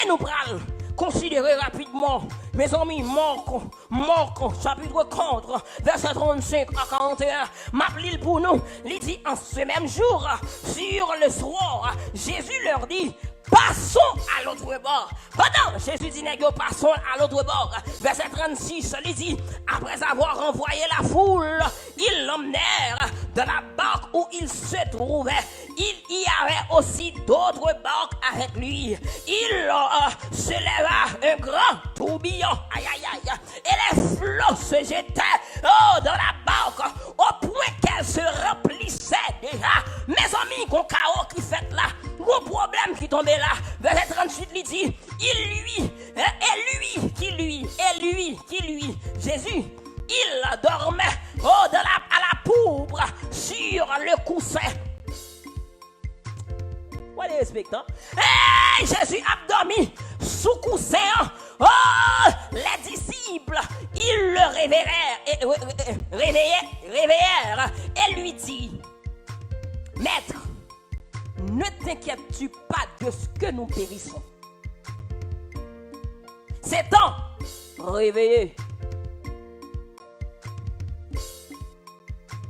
A: Et nous allons considérer rapidement, mes amis, Marc, chapitre 4, verset 35 à 41, m'appelle pour nous. Il dit en ce même jour, sur le soir, Jésus leur dit, passons à l'autre bord. Pendant Jésus dit, passons à l'autre bord. Verset 36, il dit, après avoir renvoyé la foule, ils l'emmenèrent dans la barque où il se trouvait. Il y avait aussi d'autres barques avec lui. Il se leva un grand tourbillon. Aïe, aïe, aïe. Et les flots se jetaient dans la barque au point qu'elle se remplissait déjà. Mes amis, qu'on chaos qui fait là, gros problème qui tombait là. Verset 38, il dit, Jésus, il dormait à la pourpre sur le coussin. Voilà les spectateurs. Hey, Jésus a dormi sous coussin. Oh, les disciples, ils le réveillèrent et lui dit, Maître, ne t'inquiètes-tu pas de ce que nous périssons? C'est temps, réveillé.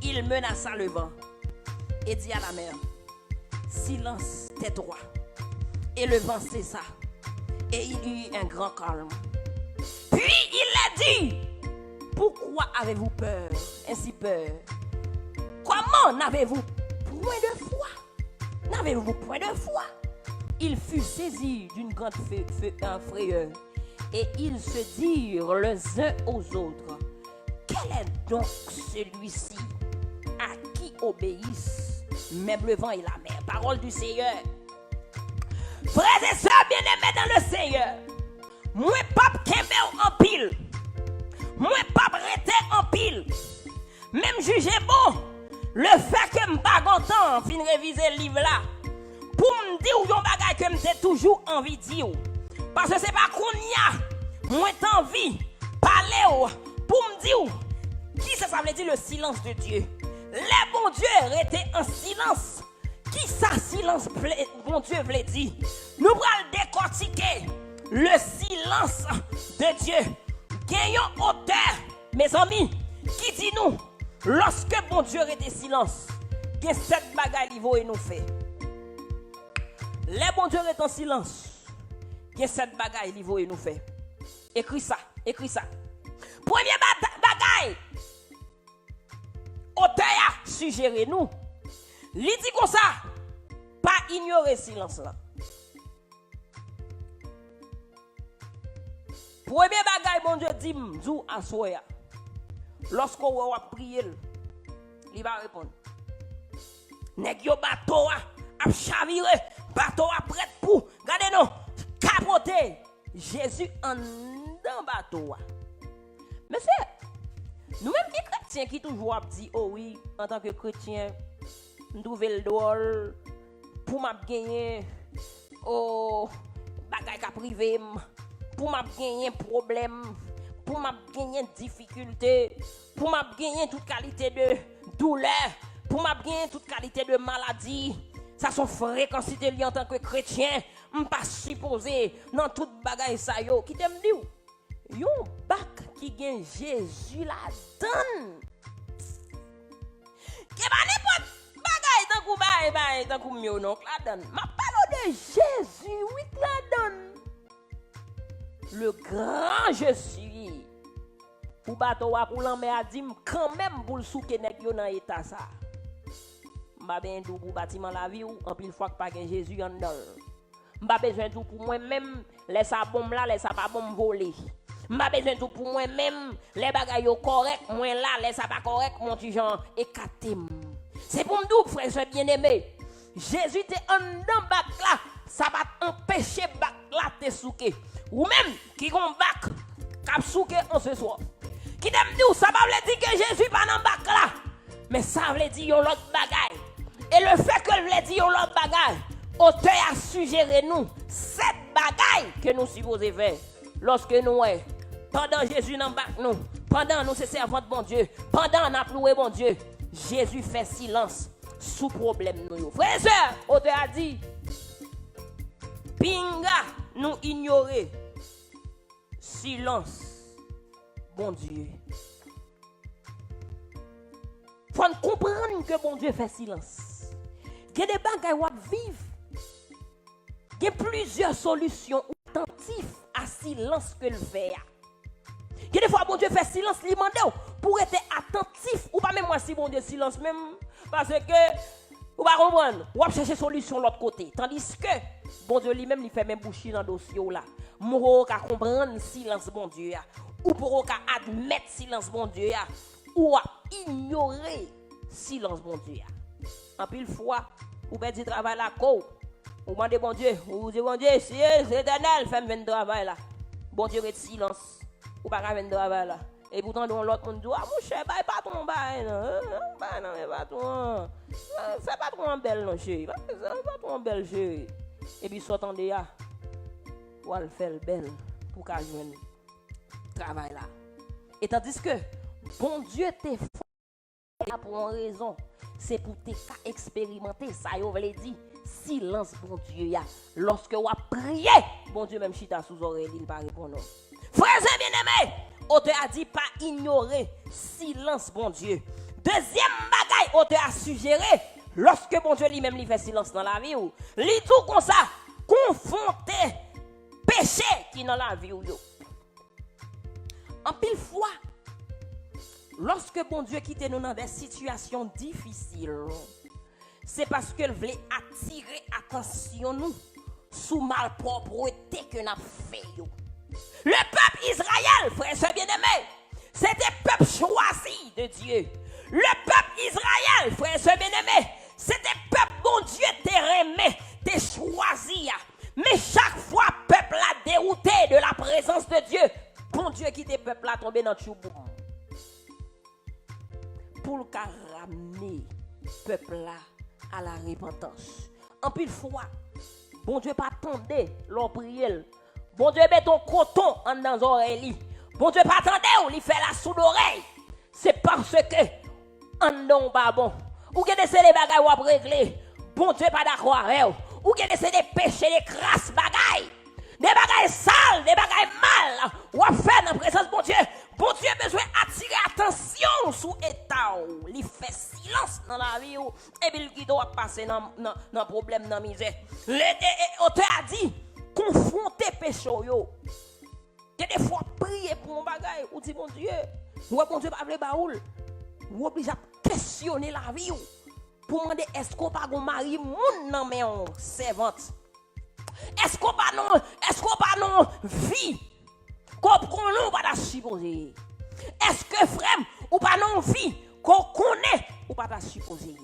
A: Il menaça le vent et dit à la mer, silence, tais-toi. Et le vent cessa et il y eut un grand calme. Puis il a dit, pourquoi avez-vous peur, ainsi peur? Comment n'avez-vous point de foi? N'avez-vous point de foi? Il fut saisi d'une grande frayeur et ils se dirent les uns aux autres, quel est donc celui-ci à qui obéissent même le vent et la mer? Parole du Seigneur. Frères et sœurs bien-aimés dans le Seigneur, moi pape Kembe en pile, moi pape rete en pile, même jugez bon le fait que je pas content fin réviser le livre là pour me dire yon bagay que m'te toujours envie de dire, parce que c'est pas qu'on y a moi t'envie parler pour me dire qui ça veut dire le silence de Dieu. Les bons dieux étaient en silence. Qui ça silence bon Dieu voulait dire? Nous allons décortiquer le silence de Dieu. Gagnons auteur, mes amis, qui dit nous, lorsque bon Dieu était silence, il y a 7 bagailles qui nous fait. Les bon Dieu est en silence, il y a 7 bagailles qui nous fait. Écris ça. Premier bagaille, auteur suggéré nous. Il dit comme ça, pas ignorer silence là. Premier bagaille, bon Dieu dit, m'dou à soya. Lorsqu'on va prier, il va répondre. Nèg yo bateau a chaviré, bateau a prêt pour, regardez non, capoter. Jésus en dans bateau. Mais c'est nous-mêmes qui chrétiens qui toujours dit, oh oui, en tant que chrétien, nous trouvons le drôle pour m'a gagner oh bagay ka privé, pour m'a gagner problème, pour m'a gagner difficulté, pour m'a gagner toute qualité de douleur, pour m'a gagner toute qualité de maladie. Ça sont fréquences liées en tant que chrétien, on pas supposé dans toute bagay ça yo qui t'aime dit yon bac qui gagne Jésus la donne. Qui pas n'importe bagay tant kou mieux non la donne. Ma parole de Jésus, oui, la donne. Le grand je suis. Pour bateau pour l'en a dit quand même pour le souke nèg yo dans état ça. M'a ben dou pour bâtiment la vie ou en pile fois que pas que Jésus en dedans. M'a besoin tout pour moi même les sa bombe là, les sa pas bombe voler. M'a besoin tout pour moi même les bagailles yo correct, moi là les sa pas correct mon petit Jean écarté. C'est pour me dire frère bien-aimé. Jésus était en dedans bac là, ça va empêcher bac là te souke. Ou même qui gon bac cap souke en ce soir. Qui t'aime dit ça veut dire que Jésus pas dans bac là. Mais ça veut dire yon l'autre bagaille. Et le fait que veut dire yon l'autre bagaille, auteur a suggéré nous cette bagaille que nous supposons faire lorsque nous pendant Jésus dans bac nous, pendant nous c'est servants de bon Dieu, pendant on a loué bon Dieu, Jésus fait silence sous problème nous. Frères et sœurs, auteur a dit pinga nous ignorer silence bon Dieu. Faut comprendre que bon Dieu fait silence. Il y a des bagages qui vivent. Il y a plusieurs solutions attentives à silence que le fait. Il y a des fois bon Dieu fait silence, il demande pour être attentif ou pas même moi si bon Dieu silence même parce que ou pas comprendre, ou va chercher solution de l'autre côté. Tandis que bon Dieu lui-même il fait même boucher dans le dossier là. Pour comprendre silence bon Dieu ou pour admettre silence bon Dieu ou ignorer silence bon Dieu. En pile fois, ou ben du travail là ko, ou demande bon Dieu, ou dit bon Dieu, si c'est éternel, fait me travail là. Bon Dieu est silence, ou pas faire travail là. Et pourtant dans l'autre monde dit ah mon cher, pas ton bail non, pas ton. Fais pas trop en belle non chérie, pas trop en belle chérie. Et puis s'entendez là. Ou elle fait le bel pour qu'elle joigne travail là. Et tandis que bon Dieu t'est fait pour une raison, c'est pour te expérimenter ça yo veut dire silence bon Dieu ya. Lorsque ou a prié, bon Dieu même chita sous oreille il pas répondre. Frères et bien-aimés, auteur a dit pas ignorer silence bon Dieu. Deuxième bagaille auteur a suggéré lorsque bon Dieu lui-même lui fait silence dans la vie ou li tout comme ça confronter péché qui dans la vie ou yo. En pile fois, lorsque bon Dieu quitte nous dans des situations difficiles, c'est parce qu'il voulait attirer attention nous sous malpropreté que nous avons fait. Le peuple Israël, frères et bien-aimés, c'était peuple choisi de Dieu. Le peuple Israël, frères et bien-aimés, c'était peuple bon Dieu t'aimé, t'es choisi. Mais chaque fois, peuple a dérouté de la présence de Dieu. Bon Dieu qui te peuple a tombé dans le chouboum. Pour le ramener peuple là à la repentance. En pile fois, bon Dieu pas attendé l'on prière. Bon Dieu met ton coton en dans les oreilles. Bon Dieu pas attendé ou il fait la sous l'oreille. C'est parce que en non pas bon. Ou que des bagages ou à régler. Bon Dieu pas d'accord avec vous. Ou que c'est des péchés, des crasses bagailles, des bagailles sales, des bagailles mal, ou à faire dans la présence de bon Dieu. Bon Dieu a besoin d'attirer attention sous état. Il fait silence dans la vie et puis il doit passer dans le problème, dans la misère. L'auteur a dit, confronter péché. Il y a des fois prier pour un bagaille ou dit bon Dieu, ou bon Dieu pas le baoul, ou obligé à questionner la vie. Pour demander est-ce qu'on pas un mari moun nan mais on servante. Est-ce qu'on pas non vie qu'on pas supposer. Est-ce que frère ou pas non vie qu'on connaît ou pas supposer.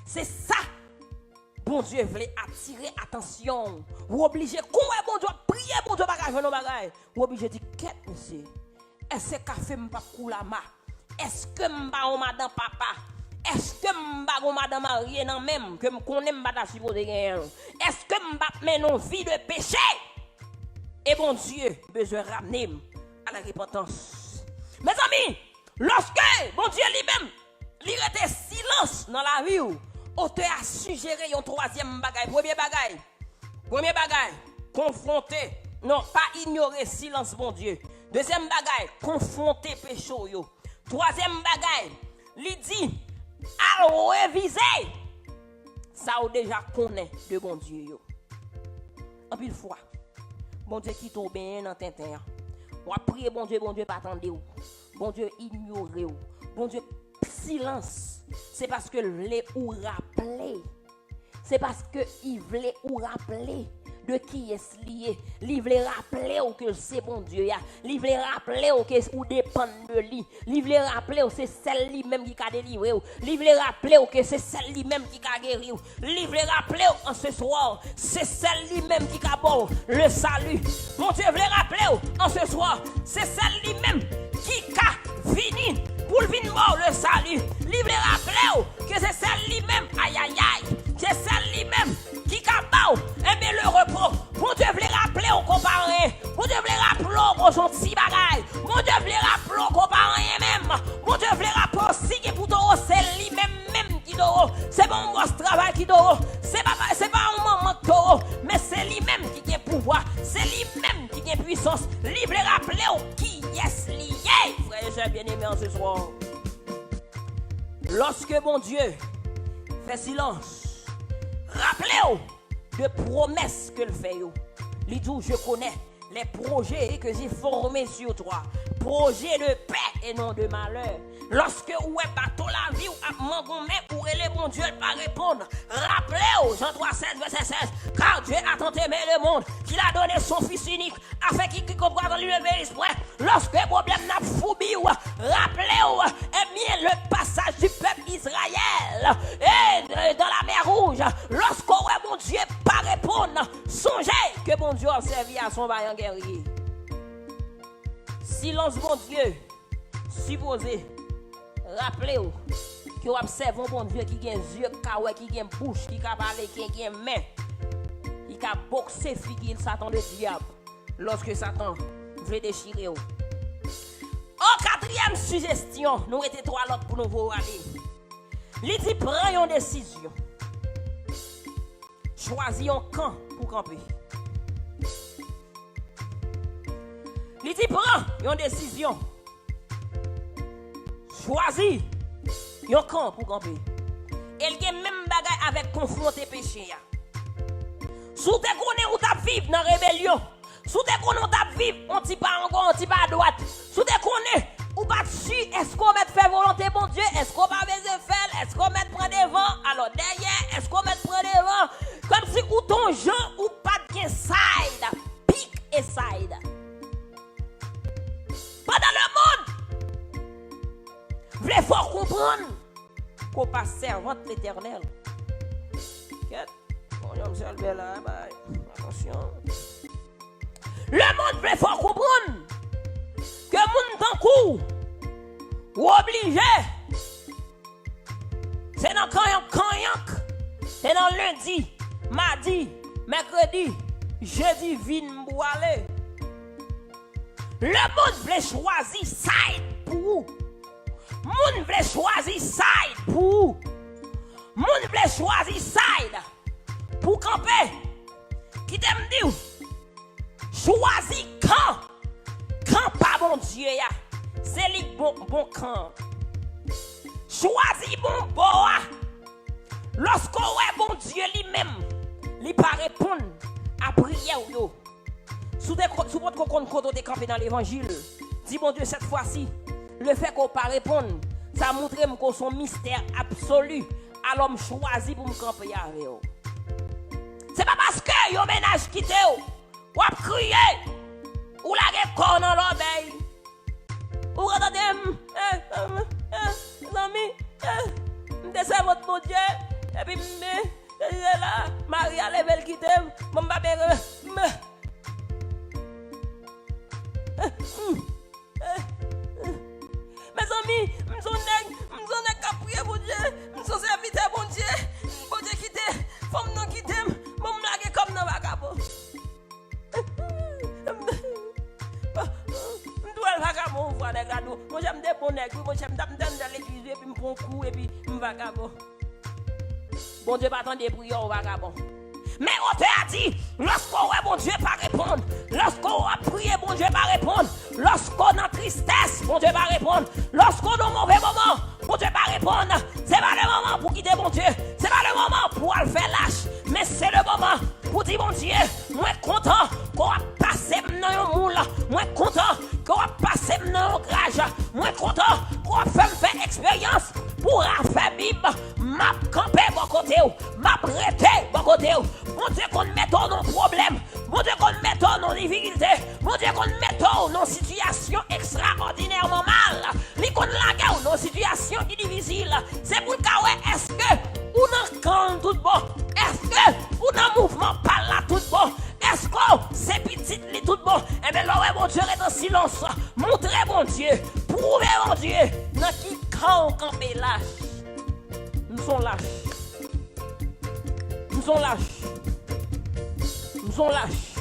A: C'est ça. Bon Dieu voulait attirer attention. Ou obligé quoi bon Dieu prier bon Dieu bagage non bagage. Ou obligé dire qu'est monsieur. Est-ce que café m'pa koulama? Est-ce que m'pa on madame papa? Est-ce que m'ba madame mariée non même que me connais m'ba supposé gagner? Est-ce que m'ba menon vie de péché? Et bon Dieu besoin ramener à la repentance. Mes amis, lorsque bon Dieu lui-même il était silence dans la vie, auteur a suggéré un troisième bagaille. Premier bagaille, confronter, non pas ignorer silence bon Dieu. Deuxième bagaille, confronter péché yo. Troisième bagaille, il dit à réviser ça ou déjà connaît de bon Dieu yo. en pile fois. Bon Dieu qui tombe bien dans tintin. On a prié bon Dieu pas attendre ou. Bon Dieu ignorer ou. Bon Dieu silence. C'est parce que il voulait ou rappeler. C'est parce que il voulait ou rappeler de qui est lié. Il voulait rappeler que c'est bon Dieu. Il voulait rappeler que ou dépend de lui. Il voulait rappeler que c'est celle lui-même qui a délivré. Il voulait rappeler que c'est celle lui-même qui a guéri. Il voulait rappeler en ce soir, c'est celle lui-même qui a bon le salut. Mon Dieu voulait rappeler en ce soir, c'est celle lui-même qui a fini pour venir mort le salut. Il voulait rappeler que c'est celle lui-même, aïe aïe aïe, c'est celle lui-même qui a bon, et bien le repos. Mon Dieu voulait rappeler au comparé. Mon Dieu voulait rappeler au son petit bagaille. Mon Dieu voulait rappeler au comparé même. Mon Dieu voulait rappeler aussi que pour toi, c'est lui-même qui dort. C'est bon gros travail qui dort. C'est pas un moment qui dort, mais c'est lui-même qui a pouvoir. C'est lui-même qui a puissance. Il voulait rappeler qui est lié. Frère et sœurs bien-aimés en ce soir. Lorsque mon Dieu fait silence, rappelez-vous de promesses que le fait. Il dit, je connais les projets que j'ai formés sur toi. Projets de paix et non de malheur. Lorsque vous êtes bateau la vie, ou à mangoumé, ou les bon Dieu pas répondre. Rappelez-vous, Jean 3, 7, verset 16. Car Dieu a tant aimé le monde qu'il a donné son Fils unique afin qu'il comprenne dans lui l'esprit. Lorsque le problème n'a foubi, rappelez-vous, eh bien, le passage du peuple Israël et dans la mer Rouge. Lorsqu'on bon Dieu pas répondre, songez que bon Dieu a servi à son vaillant guerrier. Silence, bon Dieu, supposé. Rappelez-vous que vous observez bon Dieu qui a des yeux, qui a une bouche, qui a parlé, qui a une main, qui a boxé figure Satan le diable. Lorsque Satan veut déchirer. En quatrième suggestion, nous étions trois l'autre pour nous voir aller. Il dit prends une décision. Choisis un camp pour camper. Il dit prends une décision. Choisis un camp pour camper. Et il y a même bagaille avec confronter péché. Si tu connais où tu vivre dans la rébellion, si tu connais où tu vivre, on t'y pas en gauche, on t'y pas à droite. Si tu connais où pas dessus, est-ce qu'on met faire volonté bon Dieu? Est-ce qu'on va besoin faire? Est-ce qu'on met prendre devant? Alors derrière, est-ce qu'on met prendre devant? Comme si ou ton Jean ou pas de side, pick et side. Pas dans le monde. Voulez fort comprendre qu'on passe servante l'éternel. Attention. Le monde voulait fort comprendre que monde tant coup ou obligé. C'est dans Kanyak. C'est dans lundi, mardi, mercredi, jeudi, vin pour aller. Le monde voulait choisir side pour vous. Moun vle choisir side pour. Moun vle choisir side pour camper. Qui t'aime dire? Choisis camp. Camp pas bon Dieu ya. C'est lui bon camp. Choisis bon boa. Lorsqu'on est bon Dieu lui-même, il pas répondre à prière yo. Sous votre compte de camper dans l'évangile. Dis bon Dieu cette fois-ci. Le fait qu'on ne pas répondre, ça montre que son mystère absolu à l'homme choisi pour me camper avec eux. C'est pas parce que yon ménage quitté ou a crié ou la corps dans l'oreille. Ou regardez, mes amis, m'descends votre bon Dieu, et puis là, Marie a levé le quitté, mon babé, mes amis, je suis caprier bon Dieu, je suis serviteur bon Dieu, bon Dieu quitte, femme non quitte, mon blague comme dans vagabond. Je dois le vagabond, voir les gars, moi j'aime des bons nègres, moi j'aime dans l'église et puis me prends coup et puis me vagabond. Bon Dieu pas attendre prières au vagabond. Mais on te a dit, lorsqu'on a bon Dieu pas répondre, lorsqu'on a prié, bon Dieu pas répondre, lorsqu'on a tristesse, bon Dieu pas répondre, lorsqu'on a un mauvais moment, bon Dieu pas répondre, c'est pas le moment pour quitter bon Dieu, c'est pas le moment pour le faire lâche, mais c'est le moment pour dire bon Dieu, moi même dans l'orage. Moi content qu'on fait expérience pour faire bib. M'a campé bon côté ou, m'a prêté bon côté ou. Mon Dieu qu'on mette dans problème. Mon Dieu qu'on mette dans difficulté. Mon Dieu qu'on mette dans situation extraordinairement mal. Li qu'on la guerre dans situation qui difficile. C'est pour le cas ouais, est-ce que ou dans camp tout bon? Est-ce que ou dans mouvement par là tout bon? Est-ce que c'est petit li tout bon? Eh bien là ouais mon Dieu est en silence. Montrez mon Dieu. Prouvez mon Dieu. Dans qui camp campé lâche. Nous sommes lâches. Nous sommes lâches. Nous sommes lâches.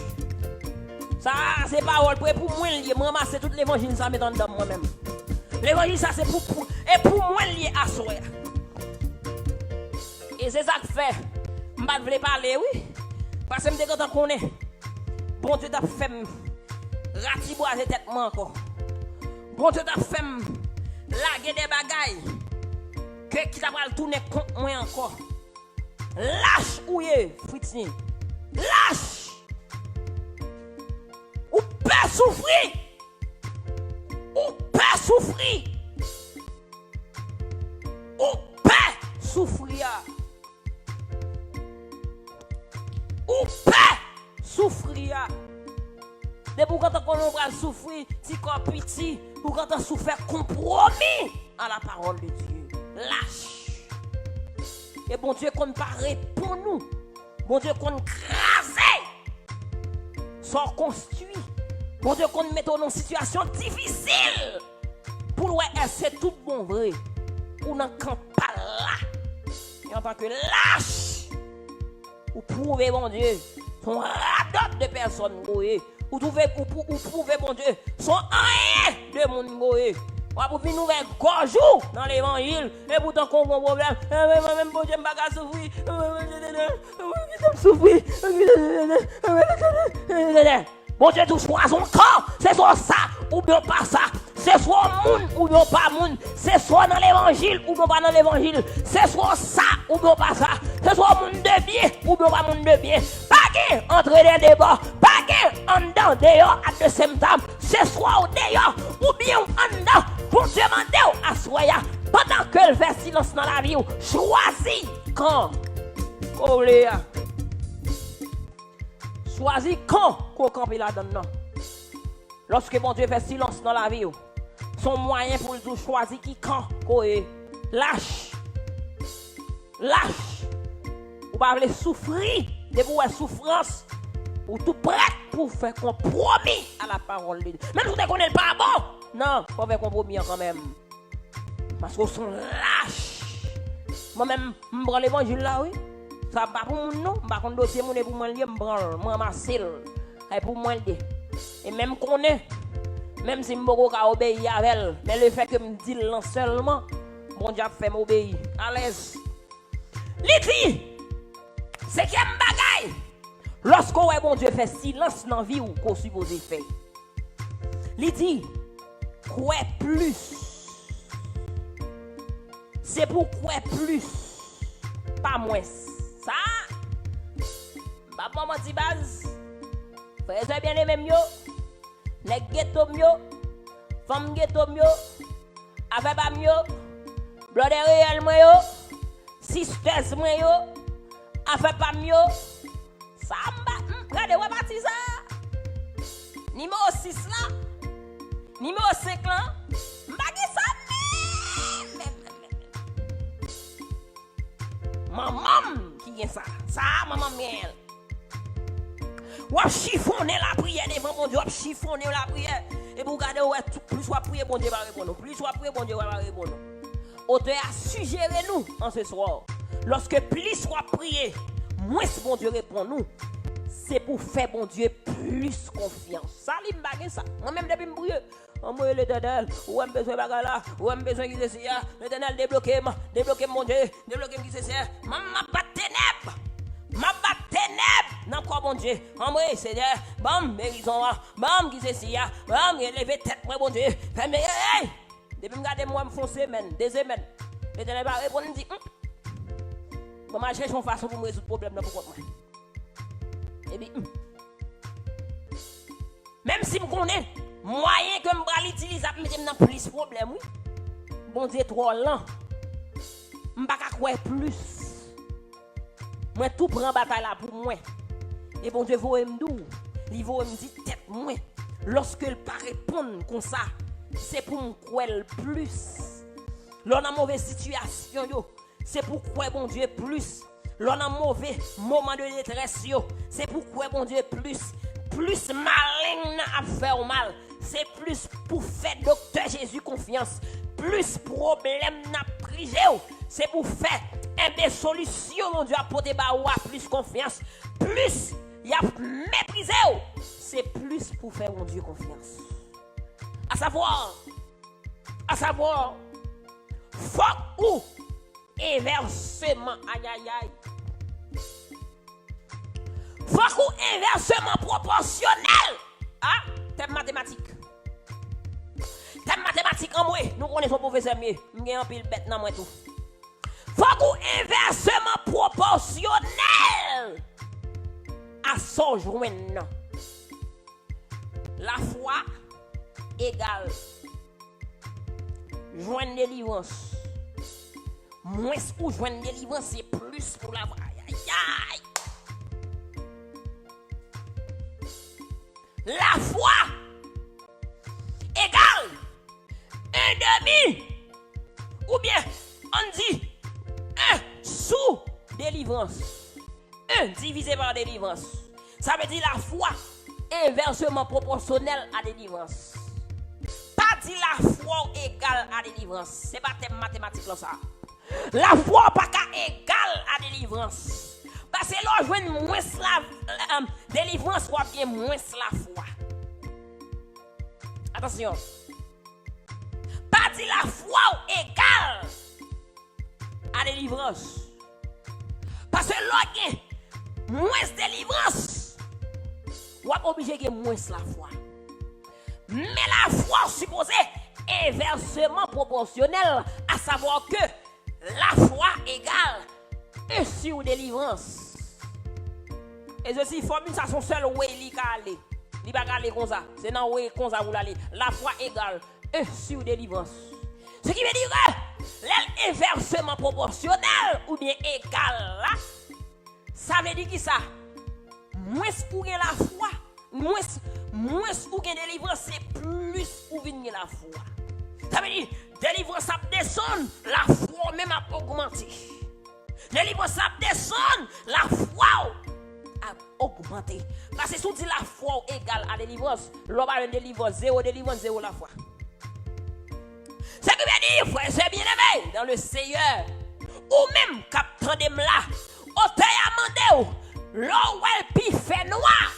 A: Ça, c'est parole pour moi lié. Moi, c'est tout l'évangile, ça met dans moi-même. L'évangile, ça, c'est pour et pour moi lié à soi. Et c'est ça que fait. Je ne veux pas parler, oui. Parce que je me dis qu'on est. Bon Dieu t'a fait ratiboiser tête encore. Bon Dieu t'a fait laguer des bagailles. Que qui t'a pas tourner contre moi encore. Lâche ou yé, Fritzi. Lâche. Ou peut souffrir. Ou peut souffrir. Ou peut souffrir. Ou peut souffrir. Depuis quand on va souffrir, si quand petit, ou quand on souffre compromis à la parole de Dieu. Lâche. Et bon Dieu qu'on paraît pour nous. Bon Dieu qu'on crase. Sans construit. Bon Dieu qu'on met dans une situation difficile. Pour ouais, c'est tout bon vrai. Ou n'en camp pas là. Et en tant que lâche. Ou prouver bon Dieu. Son radot de personnes. Ou prouver bon Dieu. Son rien de mon goé. Ou pour nous faire gorgeau dans l'évangile. Et pourtant qu'on a un problème. Même bon Dieu m'a pas souffrir. Souffrir. Bon Dieu, tout soit son corps, c'est soit ça ou bien pas ça. C'est soit moun ou bien pas moun. C'est soit dans l'évangile ou bien pas dans l'évangile. C'est soit ça ou bien pas ça. C'est soit moun de bien ou bien pas moun de bien. Pas entre les débats, pas en dedans, dehors, à deux symptômes. C'est soit au dehors ou bien en dedans. Pour demander à soya, pendant que elle fait silence dans la vie, choisis quand. Oh Léa. Choisis quand qu'on campe là-dedans. Lorsque bon Dieu fait silence dans la vie, son moyen pour le choisir qui quand qu'on est. Lâche. Lâche. Ou pas voulez souffrir de pour la souffrance. Ou tout prêt pour faire compromis à la parole de Dieu. Même si vous ne connaissez pas bon. Non, pas faire compromis quand même. Parce qu'ils sont lâches. Moi-même, je prends l'évangile là, oui. Ça pas pour moi non, par contre dossier mon pour moi lié me branle, moi marcel. Et pour moi et même qu'on est même si m'boko ka obéir avec elle, mais le fait que me dit là seulement, bon Dieu fait m'obéir. À l'aise. Liti. C'est qui me bagaille. Lorsqu'on ouais bon Dieu fait silence dans vie ou qu'on supposé faire. Liti. Quoi plus. C'est pour quoi plus. Pas moins. Ça, papa m'a dit base. Frère bien aimé mieux. Les ghetto mieux. Femme ghetto mieux. Avec pas mieux. Brother réel mieux. Sisters mieux. Avec pas mieux. Ça m'a. Regardez, ouais, parti ça. Numéro 6 là. Numéro 5 là. M'bagui ça. Maman qui est ça. Ça, maman miel. Ou chiffonner la prière devant mon Dieu. Ou chiffonner la prière. Et pour regarder, plus soit prier, bon Dieu va répondre. Plus soit prier, bon Dieu va répondre. Auteur a suggéré nous en ce soir. Lorsque plus soit prier, moins bon Dieu répond nous. C'est pour faire bon Dieu plus confiance. Ça, il me bague ça. Moi-même, depuis me brouiller. Moi, l'Éternel, ou am besoin de bagarre, ou am besoin de ça. L'Éternel, débloquez mon Dieu, débloquez qui c'est ça. Maman, pas ténèbres. Ma bat ténèbres. Dans quoi, mon Dieu? En moi, Seigneur, bam, mérison, bam, qui c'est ça. Bam, élevez tête, moi, bon Dieu. Mais, hey, depuis me garder, moi, me font semaine, 2 semaines. L'Éternel va répondre, me dit, bon, je cherche une façon pour me résoudre le problème, là, pourquoi moi? Et bien, même si je connais moyen que je vais l'utiliser, n'a plus de problème, oui. Bon Dieu, trop lent. Je ne peux pas croire plus. Moi, tout prend bataille là pour moi. Et bon Dieu, vous me dire, il va me dire tête moi. Lorsque il pas répondre comme ça, c'est pour me croire plus. Lorsqu'on a une mauvaise situation, c'est pour croire bon Dieu plus. Lorsqu'on a un mauvais moment de détresse, c'est pour croire bon Dieu plus. Plus malin à faire mal, c'est plus pour faire docteur Jésus confiance. Plus problème n'a pris, c'est pour faire des solutions, mon Dieu, à porter plus confiance. Plus il y a méprisé, c'est plus pour faire mon Dieu confiance. À savoir, fuck ou inversement, aïe aïe aïe. Fuck ou inversement proportionnel. Ah, thème mathématique. Thème mathématique en moi, nous connaissons professeur mieux. Nous avons un pile bête dans moi tout. Fuck ou inversement proportionnel à son joint. La foi égale joint délivrance. Moins ou joint délivrance, c'est plus pour la foi. Aïe aïe. La foi égale un demi ou bien on dit un sous délivrance. 1 divisé par délivrance. Ça veut dire la foi inversement proportionnelle à délivrance. Pas dit la foi égale à délivrance. C'est pas thème mathématique là ça. La foi pas égale à délivrance. Parce que là, je veux moins la délivrance, ou bien moins la foi. Attention. Pas dit la foi égale à délivrance. Parce que là, moins délivrance, ou est obligé de moins la foi. Mais la foi supposée inversement proportionnelle, à savoir que la foi égale et sur délivrance. Et ceci, formule ça son seul way li ka aller. Li ba aller comme ça. C'est dans way comme ça vous l'aller. La foi égale et sur délivrance. Ce qui veut dire que l'inversement proportionnel ou bien égal là, ça veut dire qui ça? Moins ou gen la foi, moins ou gen délivrance, c'est plus ou gen la foi. Ça veut dire délivrance a descend, la foi même a augmenté. Délivrance a descend, la foi a augmenté. Parce que si on dit la foi égale à délivrance, l'on va délivrance, zéro la foi. C'est que bien dit, frère, c'est bien aimé dans le Seigneur. Ou même, capteur de là, au théâtre amandé, l'on va pi fait noir.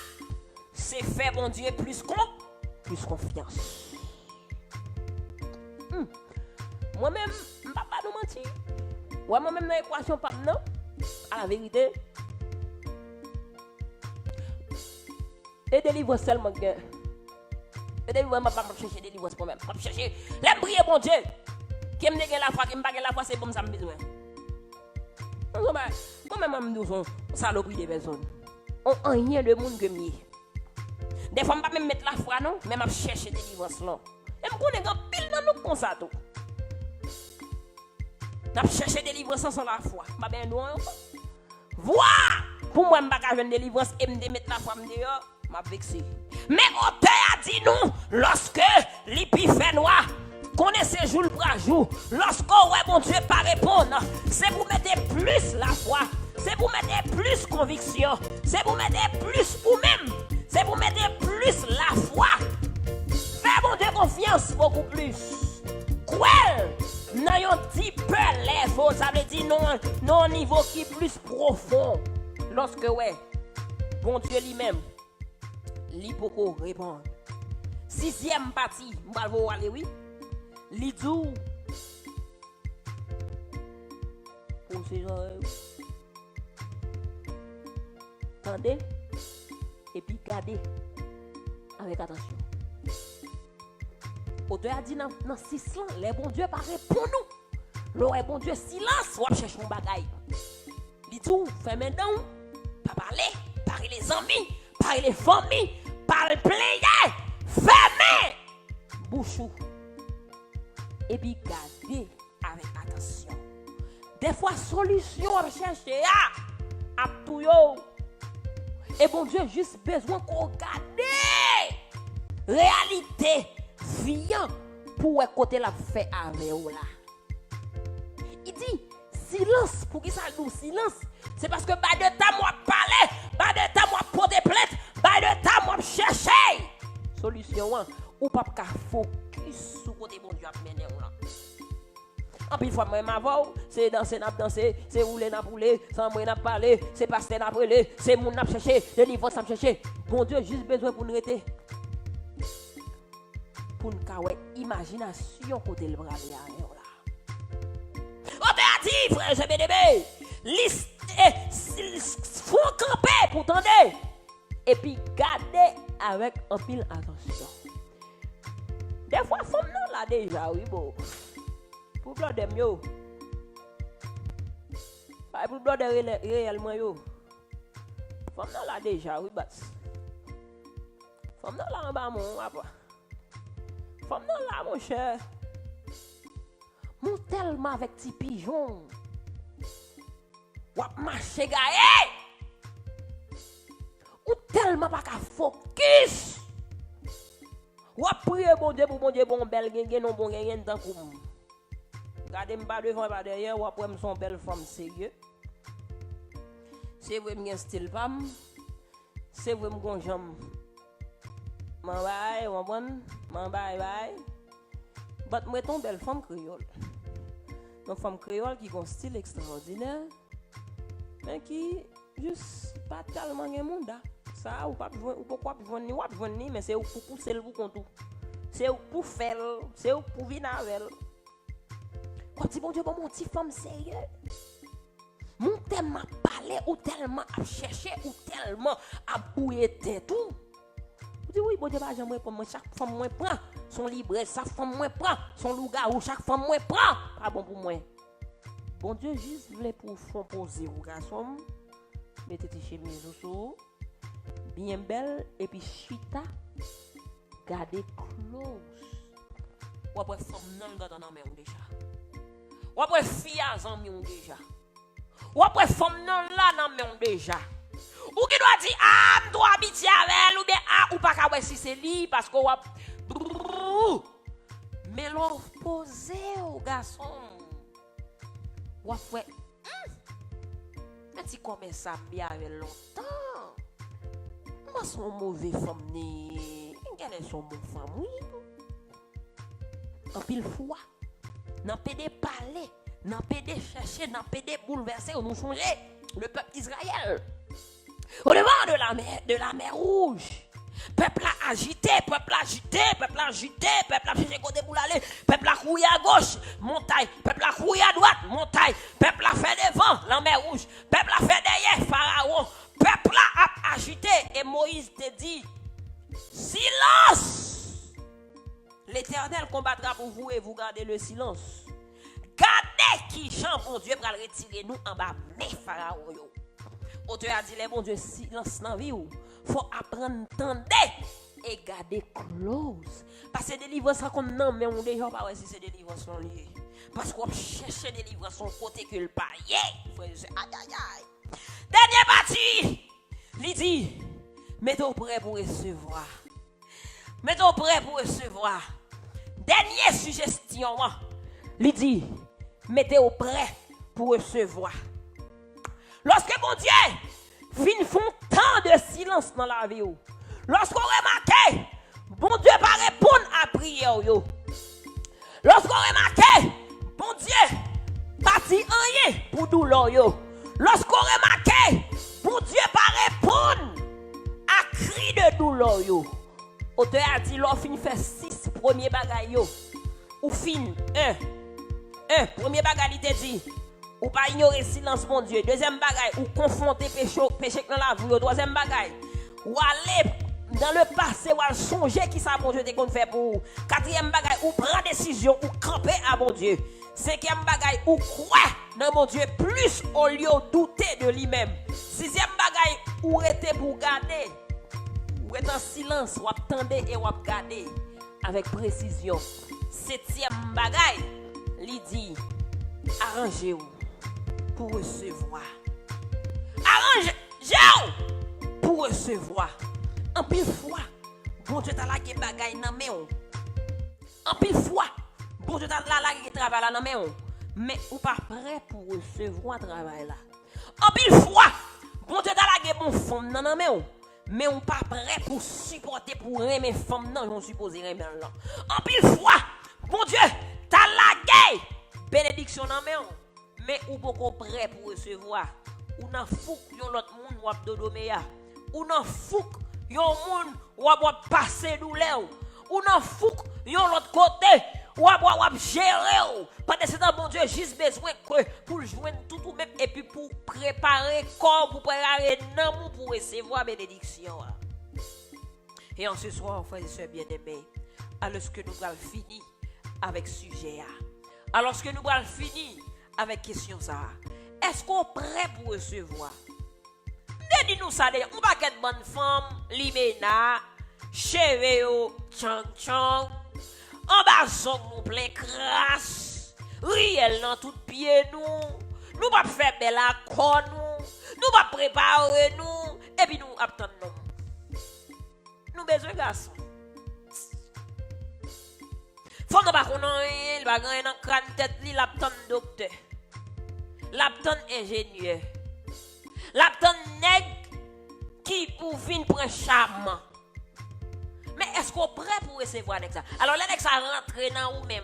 A: C'est fait, mon Dieu, plus confiance. Moi-même, je ne vais pas nous mentir. Moi-même, dans l'équation, pas non. À la vérité. Et délivrance seulement. Et délivrance, je ne vais pas chercher délivrance pour moi. Je vais chercher. L'aime prier, bon Dieu. Qui me dégaine la foi, qui me bague la foi, c'est bon, ça me besoin. Moi-même, je suis saloperie des personnes. On n'a rien de monde que mieux. Des fois, je ne vais pas même mettre la foi, non. Mais je vais chercher délivrance, là. Et je connais un pile dans nous comme ça, tout. Je vais chercher délivrance sans la foi. Je vais bien loin. Voir! Pour moi, je ne vais pas faire délivrance et me mettre la foi dehors. Je vais vexer. Mais auteur a dit nous, lorsque l'épi fait noir, connaissez jour pour jour, lorsqu'on ouais bon Dieu pas répondre, c'est pour mettre plus la foi, c'est pour mettre plus conviction, c'est pour mettre plus ou même, c'est pour mettre plus la foi. Fais bon Dieu confiance beaucoup plus. Quoi? Non, un petit peu level, ça veut dire non niveau qui est plus profond. Lorsque ouais, bon Dieu lui-même, li poko répondre. 6e partie, m'va vous aller oui. Li dou. Pour ces gens. Tendez et puis gardez avec attention. Auteur a dit dans 6 ans, les bons dieux pas répondre nous. Le bon Dieu silence, ou chercher un bagaille. Li dou, fermez donc, pas parler les amis, parler les familles, parler player, fermez bouchou. et puis garder avec attention. Des fois, solution à chercher à tout yo. Et bon Dieu, juste besoin qu'on regarde réalité viande pour côté la fait avec vous là. Il dit silence, pour qui ça nous silence? C'est parce que pas de temps moi parler, pas de temps moi porter plainte, pas de temps moi chercher. Solution ou pas qu'à focus sur côté bon Dieu a mené là. En plus fois moi m'avou, c'est danser n'a danser, c'est rouler n'a rouler, sans moi n'a parler, c'est passer n'a parler, c'est moun n'a chercher, délivrance n'a chercher. Bon Dieu juste besoin pour nous arrêter. Pour nous caouer imagination côté le bras là. On t'a dit frère, je bébé, liste faut camper pour tendre et puis garder avec un pile attention. Des fois femme non là déjà oui bon. Pour blanc de mieux. Pas pour blanc de réellement yo. Femme non là déjà oui bas. Femme non là en bas mon papa. Femme non là mon cher. Mon tellement avec petit pigeon. Wap marcher gaé. Ou tellement pas qu'à focus. Wap prier bon Dieu pour bon Dieu bon bel gen non bon gen dans kou. Regardez m'pas devant pas derrière ou après me son belle femme sérieux. C'est vrai m'gen style femme. C'est vrai m'gon jambe. Man bay, on bon, man bay. But moi ton belle femme créole. Une femme créole qui a un style extraordinaire. Mais qui juste pas tellement de monde. Ça ou pas ou pourquoi ni ou pas ni mais c'est pour pousser le pour tout. C'est pour faire, c'est pour vivre avec. Quand tu bon Dieu bon mon petit femme sérieux. Mon tellement parler ou tellement à chercher ou tellement à bouiller tout. Vous dites oui bon Dieu pas jamais pour moi chaque femme moi prend son libre, chaque femme moi prend son loup-garou, chaque femme moi prend. Pas bon pour moi. Bon Dieu juste voulait pour fond poser au garçon. Mettez tes chemises sous bien belle et puis chita gardez close. Ou après femme non dans main déjà. Ou après fille en main déjà. Ou après femme non là dans main déjà. Ou qui doit dire ah doit habiter avec elle ou bien ah ou pas ka si c'est lui parce que mais l'on poser au garçon. Ou après mais tu commences ça bien avec longtemps. Moi son mauvais femme ni quelle est son bon femme oui. En pile fois nan pédé parler, nan pédé chercher, nan pédé bouleverser ou nous changer le peuple d'Israël. Au devant de la mer rouge. Peuple a agité, peuple a agité, peuple a agité, peuple a cherché côté pour aller, peuple a couru à gauche, montagne, peuple a couru à droite, montagne, peuple a fait devant la mer rouge, peuple a fait derrière Pharaon, peuple a agité et Moïse te dit silence. L'Éternel combattra pour vous et vous gardez le silence. Gardez qui chant bon Dieu pour retirer nous en bas mais Pharaon yo. Auteur a dit les bon Dieu silence dans vie ou faut apprendre tendre et garder close parce que délivrance qu'on non mais on déjà pas si c'est délivrance non lié parce qu'on cherche délivrance son côté que le pas aïe aïe dernière partie il dit mettez-vous prêt pour recevoir mettez-vous prêt pour recevoir dernière suggestion il dit mettez-vous prêt pour recevoir. Lorsque mon Dieu fin font tant de silence dans la vie, lorsqu'on remarque, bon Dieu pas répondre à prière, lorsqu'on remarque, bon Dieu pas dit rien pour douleur, lorsqu'on remarque, bon Dieu pas répondre à cri de douleur, auteur a dit, l'on fin fait 6 premiers bagailles, ou fin 1, premier bagaille, il te dit, ou pas ignorer silence mon Dieu. Deuxième bagaille, ou confronter péché dans la vie. Troisième bagaille, ou aller dans le passé, ou aller songer qui ça bon Dieu te fait pour vous. Quatrième bagaille, ou prendre décision, ou camper à mon Dieu. Cinquième bagaille, ou croire dans mon Dieu plus au lieu de douter de lui-même. Sixième bagaille, ou rester pour garder. Ou être en silence, ou attendre et ou garder avec précision. Septième bagaille, il dit arrangez-vous pour recevoir. Arrangez-vous pour recevoir. En pile fois, bon Dieu t'a lagué bagaille dans main. En pile fois, bon Dieu t'a lagué travail là dans main. Mais ou pas prêt pour recevoir travail là. En pile fois, bon Dieu t'a lagué bon femme dans main. Mais on pas prêt pour supporter pour aimer femme non, on suppose aimer là. En pile fois, bon Dieu t'a lagué bénédiction dans main. Mais ou beaucoup prêt pour recevoir. Ou nan fouk yon l'autre monde ou ap dodomeya. Ou nan fouk yon monde ou ap passer douleur. Ou nan fouk yon l'autre côté ou ap gérer. Pendant ce temps bon Dieu juste besoin que pour joindre tout ou même et puis pour préparer corps pour préparer nan pour recevoir bénédiction. Et en ce soir frères et sœurs bien-aimés, alors que nous allons finir avec sujet alors que nous allons finir avec question ça. Est-ce qu'on est prêt pour recevoir? Dis-nous ça d'ailleurs. On va être bonne femme, limena, cheveux, chang. En bas, nous plein crasse. Riel dans tout pied nous. Nous va faire belle accord nous. Nous va préparer nous. Et puis nous attendons nous. Nous besoin garçon. Faut nous pas connaître, il va gagner dans crâne tête li l'attend docteur. L'abton ingénieur. L'abton nègre qui pour venir prendre charme. Mais est-ce qu'on est prêt pour recevoir ça? Alors là, ça rentre dans vous même.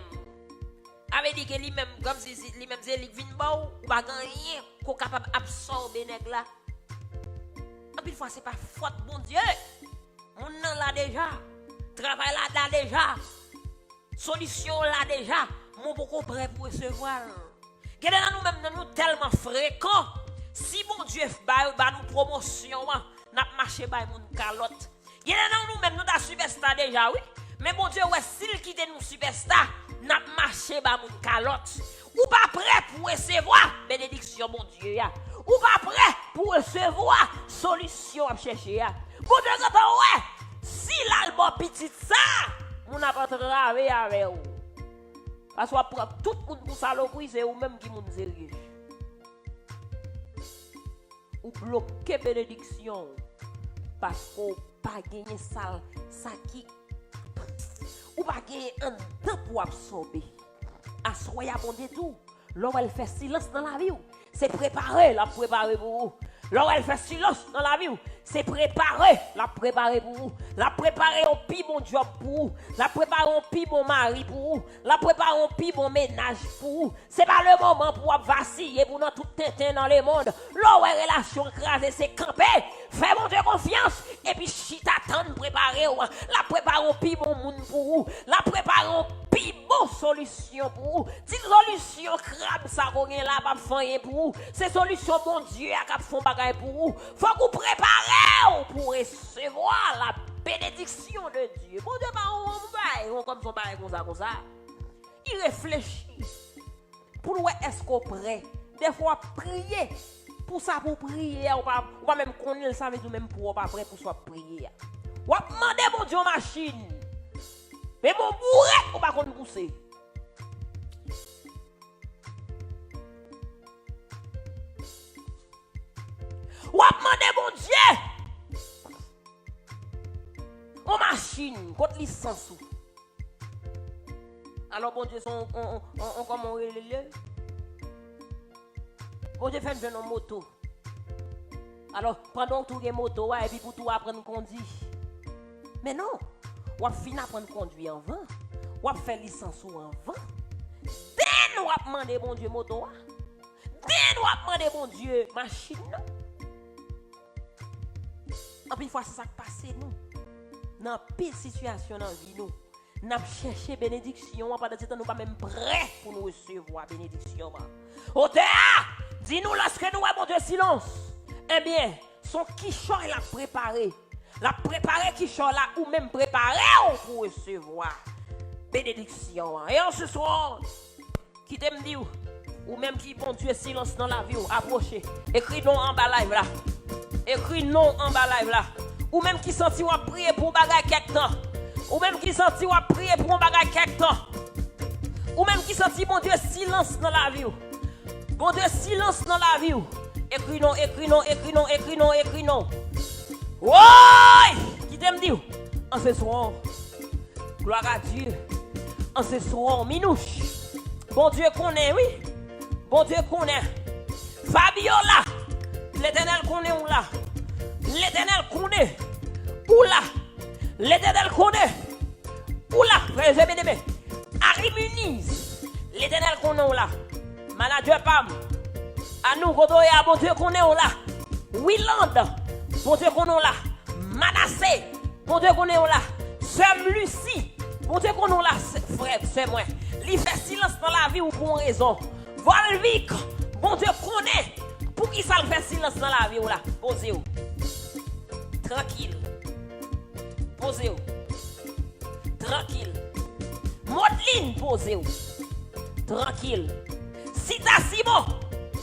A: Avait dit que lui-même, comme si lui-même c'est lui vient bas ou pas rien qu'on capable absorber nègre là. En plus fois c'est pas faute bon Dieu. Mon nan là déjà. Travail là déjà. Solution là déjà. Mon beaucoup prêt pour recevoir. Qu'est-ce nous-mêmes nous tellement fréquents. Si mon Dieu ba nous promotion, n'a marché ba mon calotte. Qu'est-ce nous-mêmes nous da superstar déjà oui. Mais mon Dieu ouais s'il quitte nous superstar, n'a marché ba mon calotte. Ou pas prêt pour recevoir bénédiction mon Dieu ya. Ou pas prêt pour recevoir solution à chercher ya. Mon Dieu quand ouais, si l'album petit ça, on n'a pas travaillé avec vous. Parce que tout le monde pour saloperie, c'est vous-même qui vous sérieux. Ou bloquer bénédiction. Parce qu'on pas gagné ça qui. Ou pas gagné un temps pour absorber. Assoyez bon Dieu tout. Lorsqu'elle elle fait silence dans la vie, c'est préparer, la préparer pour vous. Lorsqu'elle elle fait silence dans la vie, c'est préparer, la préparer pour vous. La préparer au pire bon job pour vous. La préparer au pire bon mari pour vous. La préparer au pire bon ménage pour vous. C'est pas le moment pour vaciller pour nous tout tintin dans le monde. Lorsqu'elle relation crasée, c'est camper. Fais mon Dieu confiance. Et puis si t'attends préparer, la préparer au pire bon monde pour vous. La préparer au pire bon solution pour vous. Si solution crabe ça qu'on est là, pas faire pour vous. C'est solution bon Dieu à font bagaille pour vous. Faut que vous préparez pour recevoir la bénédiction de Dieu. Bon Dieu, on comme son bail comme ça. Il réfléchit. Pour nous, est-ce qu'on prêt? Des fois, prier. Pour ça, pour prier, on va même connaître ça avec nous-mêmes pour pas prêt pour soit prier. On va demander mon Dieu machine. Mais mon bourré, on va qu'on pousser. On va demander mon Dieu. On machine, contre licence. Alors bon Dieu, on comment relève. Bon Dieu fait une moto. Alors pendant tout les motos, et puis pour tout apprendre à conduire. Mais non, on va finir apprendre à conduire en vain. On va faire licence en vain. Dès nous va demander bon Dieu moto. Dès nous va demander bon Dieu machine. En plus fois c'est ça qui passe nous. Dans pire situation dans la vie nous. Nous cherché bénédiction pendant ce temps nous pas même prêts pour nous recevoir bénédiction. Au théâtre, dis-nous lorsque nous avons de silence. Eh bien, son quichon l'a préparé. La préparé quichon là ou même préparé pour recevoir bénédiction. Et en ce soir, qui t'aime dire ou même qui bon Dieu silence dans la vie, approchez. Écris non en bas live là. Écris non en bas live là. Ou même qui senti ou prier pour bagay quelque temps. Ou même qui senti ou prier pour un bagay quelque temps. Ou même qui senti bon Dieu silence dans la vie. Bon Dieu silence dans la vie. Écris non, écris non, écris non, écris non, écris non. Ouais! Qui t'aime dire? En ce soir. Gloire à Dieu. En ce soir, minouche. Bon Dieu connaît, oui. Bon Dieu connaît. Fabiola. L'Éternel connaît où là? L'Éternel connaît. Où là? L'Éternel connaît. Où là? Frère, bien aimé. Harry Muniz. L'Éternel connaît où là? Manager Pam. À nous, Godoya, bon Dieu connaît où là? Willand. Bon Dieu connaît où là? Manassé. Bon Dieu connaît où là? Sœur Lucie. Bon Dieu connaît où là? Frère, c'est moi. Il fait silence dans la vie ou pour une raison. Volvic. Bon Dieu connaît. Pour qui ça le fait silence dans la vie ou là? Posez-vous. Tranquille. Posez-vous. Tranquille. Modeline, posez-vous. Tranquille. Sita Simon.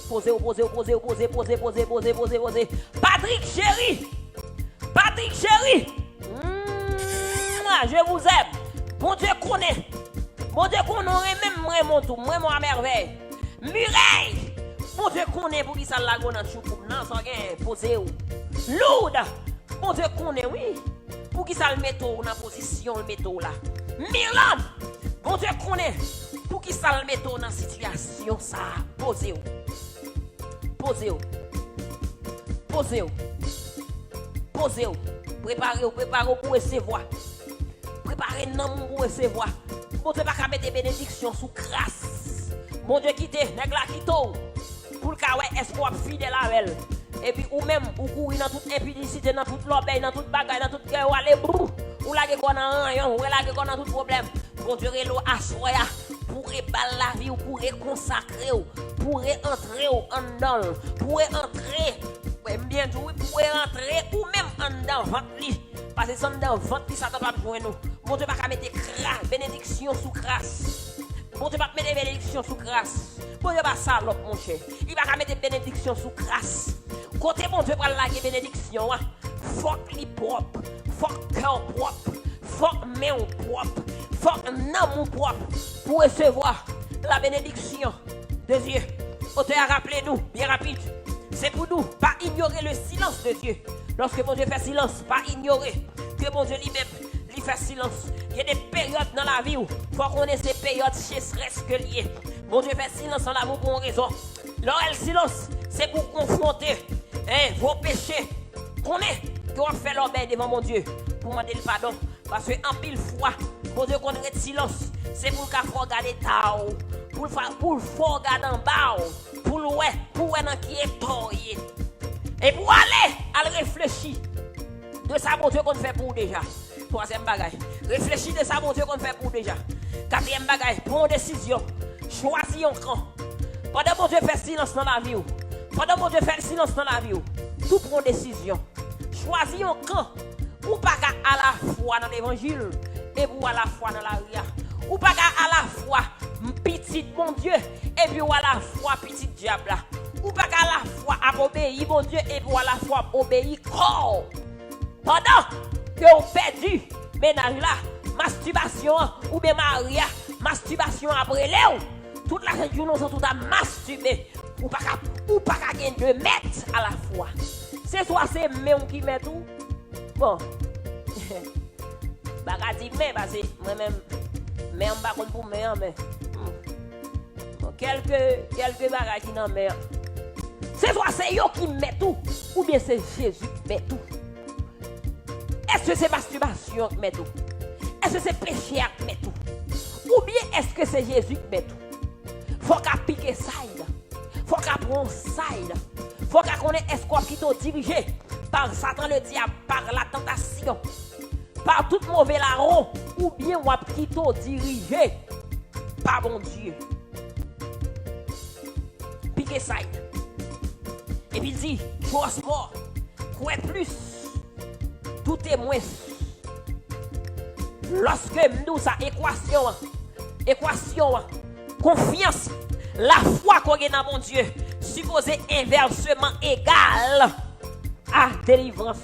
A: Posez-vous, posez-vous, posez-vous, posez-vous, posez-vous, posez-vous, posez-vous, posez-vous. Patrick Chéri. Patrick Chéri. Je vous aime. Bon Dieu connaît. Bon Dieu connaît même vraiment tout. Vraiment à merveille. Mireille. Bon Dieu connaît pour qui ça la gonne en choukou. Non, ça gagne. Posez-vous. Lourdes. Bon Dieu connaît, oui. Pour qui ça le métaux dans la position, le métaux là. Mirland. Bon Dieu connaît. Pour qui ça le métaux dans la situation, ça. Posez-vous. Posez-vous. Posez-vous. Posez-vous. Préparez-vous, préparez-vous pour recevoir. Préparez-vous pour recevoir. Bon Dieu, pas mettre des bénédictions sous grâce. Bon Dieu, quittez, nèg la quitto. Pour le cas, est-ce qu'on a fidèle avec elle? Et puis, ou même, ou courir dans toute impudicité, dans toute l'obéi, dans toute bagaille, dans toute guerre, ou aller brou. Ou la guerre qu'on a rien, ou la guerre qu'on a tout problème. Bon Dieu, l'eau à soya. Pour réparer la vie, ou pour consacrer, pour entrer en dedans, pour entrer, bien joué, pour entrer, ou même en dedans, ventre. Parce que c'est dans ventre, ça ne va pas jouer nous. Bon Dieu, pas mettre bénédiction sous grâce. Bon Dieu, pas mettre bénédiction sous grâce. Bon Dieu, pas salope, mon cher. Il va mettre bénédiction sous grâce. Côté bon Dieu, pas la bénédiction. Faut qu'il propre, faut cœur propre, faut main propre, faut nom propre pour recevoir la bénédiction de Dieu. Auteur, rappelez-nous, bien rapide. C'est pour nous, pas ignorer le silence de Dieu. Lorsque mon Dieu fait silence, pas ignorer que mon Dieu lui-même, lui fait silence. Il y a des périodes dans la vie où il faut qu'on ait ces périodes chasseresses que liées. Mon Dieu fait silence en l'amour pour une raison. Le silence, c'est pour confronter vos péchés. Qu'on est, qu'on fait l'obéi devant mon Dieu pour demander le pardon. Parce qu'en pile fois, mon Dieu qu'on ait silence, c'est pour qu'il faut regarder tao, pour le faut regarder en bas, pour le ouais, dans qui est toyé. Et pour aller, à réfléchir de ça, mon Dieu, qu'on fait pour déjà. Troisième bagaille. Réfléchir de ça, mon Dieu, qu'on fait pour déjà. Quatrième bagaille. Prends une décision. Choisis un camp. Pendant mon Dieu fait silence dans la vie. Pendant mon Dieu fait silence dans la vie. Tout prend décision. Choisis un camp. Ou pas à la fois dans l'évangile. Et pour à la fois dans la ria. Ou pas à la fois petit mon Dieu. Et puis à la fois petit diable. Ou pas à la fois à obéir mon Dieu et pour à la fois obéir corps. Pendant que vous perdu ménage là, masturbation ou bien Maria, masturbation après Léo, toute la journée nous sommes tout à masturber ou pas gagner 2 mètres à la fois. C'est soit c'est même qui met tout. Bon. Bah dit mais parce que moi-même mais on pas pour mais quelques bagages qui dans mer. C'est soit c'est yo qui met tout ou bien c'est Jésus qui met tout. Est-ce que c'est masturbation qui met tout? Est-ce que c'est péché qui met tout? Ou bien est-ce que c'est Jésus qui met tout? Faut qu'à piquer ça. Faut qu'à prendre ça. Faut qu'à connaître est-ce qu'on qui t'a dirigé par Satan le diable, par la tentation, par tout mauvais larron, ou bien on qui t'a dirigé par mon Dieu. Piquer ça. Et puis il dit, chose mort, quoi plus, tout est moins. Lorsque nous sa équation, confiance, la foi qu'on a dans mon Dieu, supposé inversement égal à délivrance.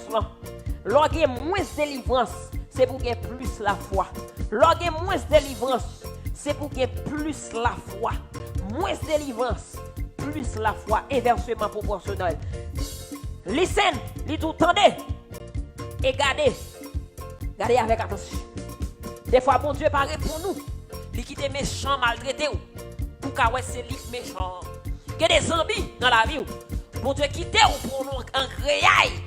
A: Lorsque moins délivrance, c'est pour gagner plus la foi. Lorsque moins délivrance, c'est pour qu'il y ait plus la foi, moins délivrance, plus la foi, inversement proportionnel. Listen, li tout tendez et gardez avec attention. Des fois, bon Dieu paraît pour nous, li quitte méchant, maltraité ou, pour qu'à c'est li méchant. Que des zombies dans la vie ou, bon Dieu quitte ou pour nous en créaille,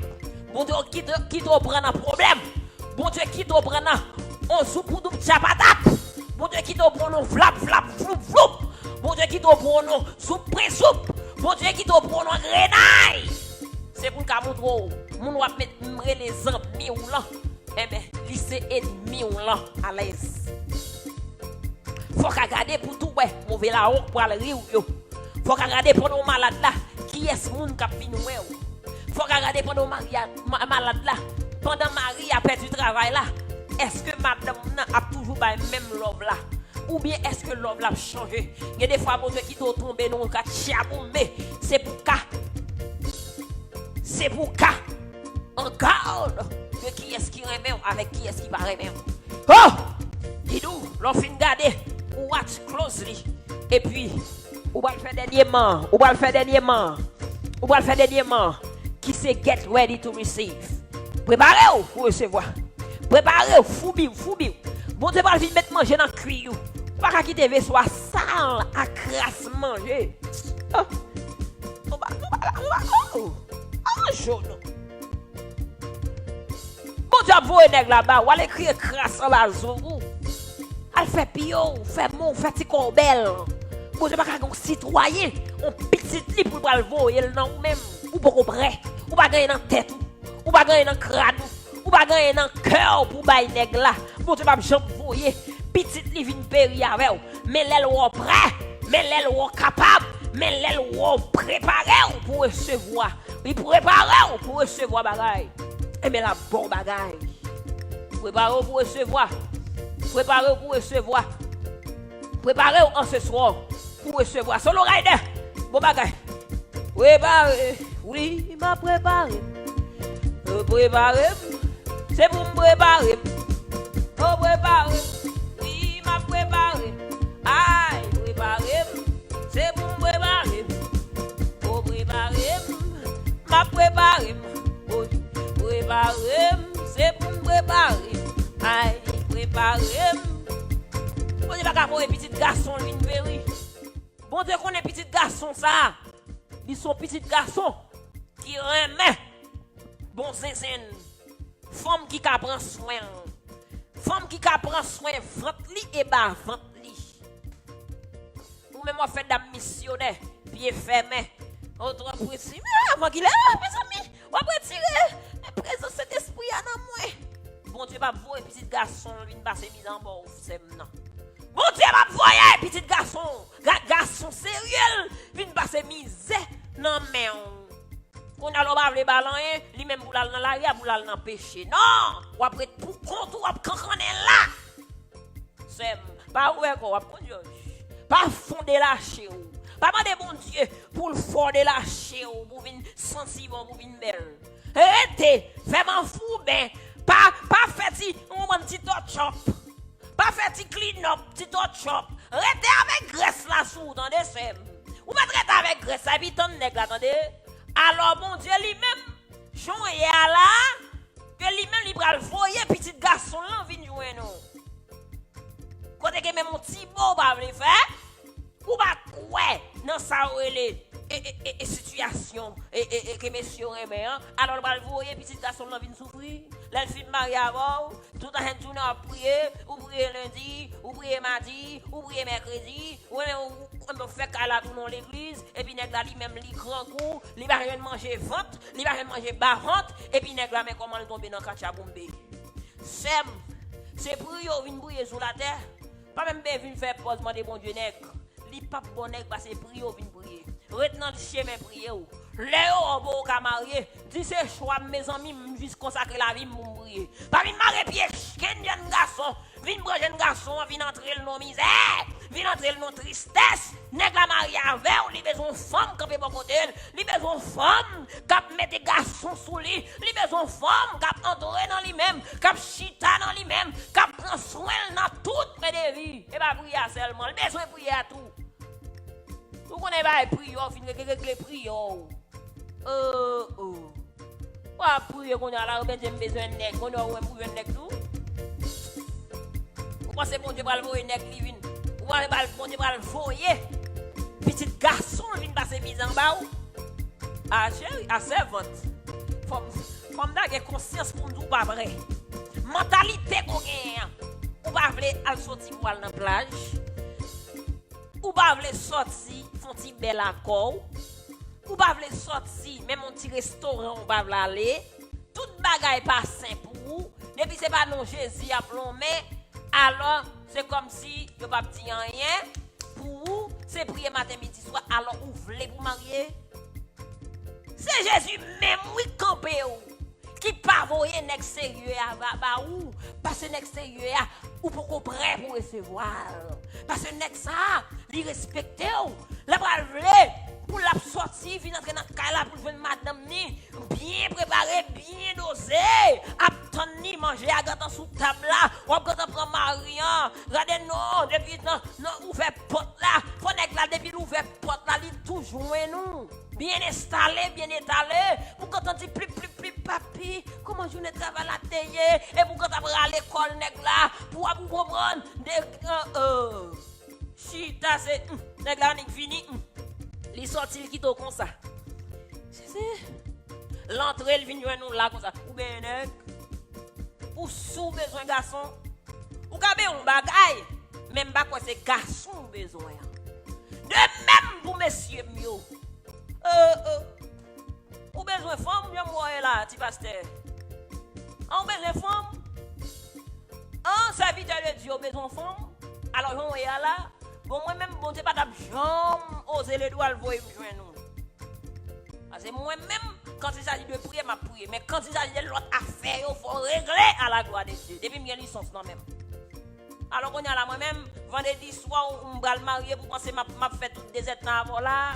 A: bon Dieu quitte ou prendre un problème, bon Dieu quitte ou prendre un soupe pour nous chapatate, bon Dieu quitte ou pour nous flap, floup, floup, bon Dieu quitte ou pour nous soupe, pré-soupe, bon Dieu quitte ou pour nous grenaille. C'est pour qu'à montrer, mon va mettre les amis ou là, eh bien, lycée ennemi ou là, à l'aise. Faut qu'à garder pour tout, ouais, mauvais la honte pour aller rire. Faut qu'à garder pour nos malades là, qui est ce monde qui a fini, ouais. Faut qu'à garder pour nos malades là, pendant Marie a perdu du travail là, est-ce que madame a toujours le même love là? Ou bien est-ce que love l'a changé? Il y a des fois, bon Dieu, qui doit tomber dans le cas, mais c'est pour cas. C'est pour cas. On garde de qui est-ce qui remet avec qui est-ce qui va remettre. Oh! Dis-nous, l'on fin garder, watch closely. Et puis, on va le faire dernièrement. Qui c'est get ready to receive. Préparez-vous pour recevoir. Préparez-vous, foubi. Bon Dieu va venir mettre manger dans le cuir. Pas qu'à quitter vaisseau sale à crasse manger. Jaune. Bon Dieu, vous êtes là-bas, ou allez crier crasse en la zone. Elle fait pio, fait mon, fait petit corbel. Bon Dieu, pas qu'un citoyen, on petit lit pour le voyer le nom même. Ou pas comprendre, ou pas gagner dans tête, ou pas gagner dans crâne, ou pas gagner dans cœur pour bailler nèg là. Bon Dieu, pas me jambe voyer, petit lit vient périr avec vous. Mais l'aile ou prêt, mais l'aile ou capable, mais l'aile ou préparé pour recevoir. Il prépare pour recevoir bagaille. Et mais la bonne bagaille. Préparez pour recevoir. Préparez pour recevoir. Préparez en ce soir pour recevoir. Solo rider. Bon bagaille. Préparez. Oui, m'a préparé. Préparez. C'est pour me préparer. Oh, préparez. Oui, m'a préparé. Aïe, préparez. C'est pour me préparer. Oh, préparez. M'a préparé, c'est pour me préparer. Aïe, préparer. Bon Dieu, pas pour un petit garçon, lui, une bon Dieu, qu'on est petit garçon, ça. Ils sont petits garçons qui remet bon zinzin. Femme qui prend soin. Femme qui prend soin, vente-li et bas, vente-li. Ou même, on fait d'un missionnaire, pied fermé. Autre précis, mais avant qu'il est, mes amis, on va retirer la présence de cet esprit en moi. Bon Dieu, va voir un petit garçon, une basse mise en bas, c'est maintenant. Bon Dieu, va voir un petit garçon sérieux, une basse mise, non, mais on a l'objet les ballons, lui-même, pour l'aller dans l'arrière, pour l'aller dans le péché. Non, ou après tout compte, ou après quand on est là. C'est pas où est qu'on va prendre, pas fonder la chez vous. Pas demander bon Dieu pour le fort de lâcher ou pour venir sensible pour venir belle. Arrêtez, fais-moi fou ben, pas faire un petit touch-up. Pas faire petit clean-up, petit touch-up. Arrêtez avec graisse là sous dans des sèmes. Ou mettre avec graisse à biton nèg là attendez. Alors bon Dieu lui-même Jean est là que lui-même il va le voyer petit garçon là vinn jouer nous. Côté que même mon petit beau va le faire. Ou pas quoi dans ça et situation et que messieurs aiment alors va le voyer petit garçon là vient souffrir là film marié avant tout à l'heure tourner à prier ou prier lundi ou prier mardi ou prier mercredi ou on fait cala dans l'église et puis nèg là lui même li grand coup li va rien manger vente li va rien manger bas vente et puis nèg là mais comment il tomber dans kacha bombe c'est pour yo vinn briller sur la terre pas même vinn faire pause demander bon Dieu nèg li pas bon nèg parce que prier vinn prier retenant le chemin prier ou Léo bon ka marié dit c'est choix mes amis juste consacrer la vie pour prier pas vinn marier pied ken jeune garçon vinn prendre jeune garçon vinn entrer le non misère vient entrer dans tristesse, nèg la marié avec, li besoin femme camper bon côté, li besoin femme cap mettre garçon sous lui, li besoin femme cap entrer dans lui-même, cap chita dans lui-même, cap prend soin dans toute mes vie. Et pas prier seulement, il besoin prier à tout. Vous connaissez pas prier, fin régler prier. Pas prier qu'on a là, ben j'ai besoin de nèg, qu'on a besoin de nèg tout. Vous pensez bon Dieu va le voir nèg li vinn. Vous pensez bon Dieu va le voyer. Petit garçon vinn passer mise en bas. Ah chérie, à servante. Comme n'a conscience pour nous pas vrai. Mentalité qu'on gagne. Ou pas vle al sortir pour aller dans plage. Ou pas vle sortir font ti bel accord. Ou pas vle sortir même un petit restaurant ou pas vle aller. Toute bagaille pas sain pour vous. Depuis c'est pas non Jésus a plombé. Alors c'est comme si yo pas dit rien pour vous, c'est prier matin midi soir alors vous voulez vous marier. C'est Jésus même oui campé qui pas voyer nèg sérieux à ou parce que nèg sérieux ou pour prêt pour recevoir parce que nèg ça li respecter la pral vle pour la sortir venir entrer dans la pour venir madame ni bien préparé bien dosé attendre ni manger à gâteau sous table là ou gâteau prend Marian regardez non depuis non ouvert porte là faut nèg là depuis ouvert porte là li toujours nous bien installé bien étalé pour quand on dit plus papi comment journée travail la teye et pour quand on va à l'école nèg là pour vous comprendre chita c'est nèg là on fini li sorti qui to comme ça c'est l'entrée il vient joindre nous là comme ça ou ben nèg ou sous besoin garçon ou ka be on bagay même pas quoi c'est garçon besoin de même pour monsieur mieux ou besoin femme bien moi là ti pasteur on besoin femme en serviteur de Dieu besoin femme alors on est là bon moi même bon c'est pas d'ab jambe oser les doigts le voir me joindre nous parce que moi même quand il s'agit de prier m'a prier mais quand il s'agit de l'autre affaire il faut régler à la gloire de Dieu depuis me licence non même alors on est là moi même vendredi soir on va le marier pour penser m'a fait toute des états avant là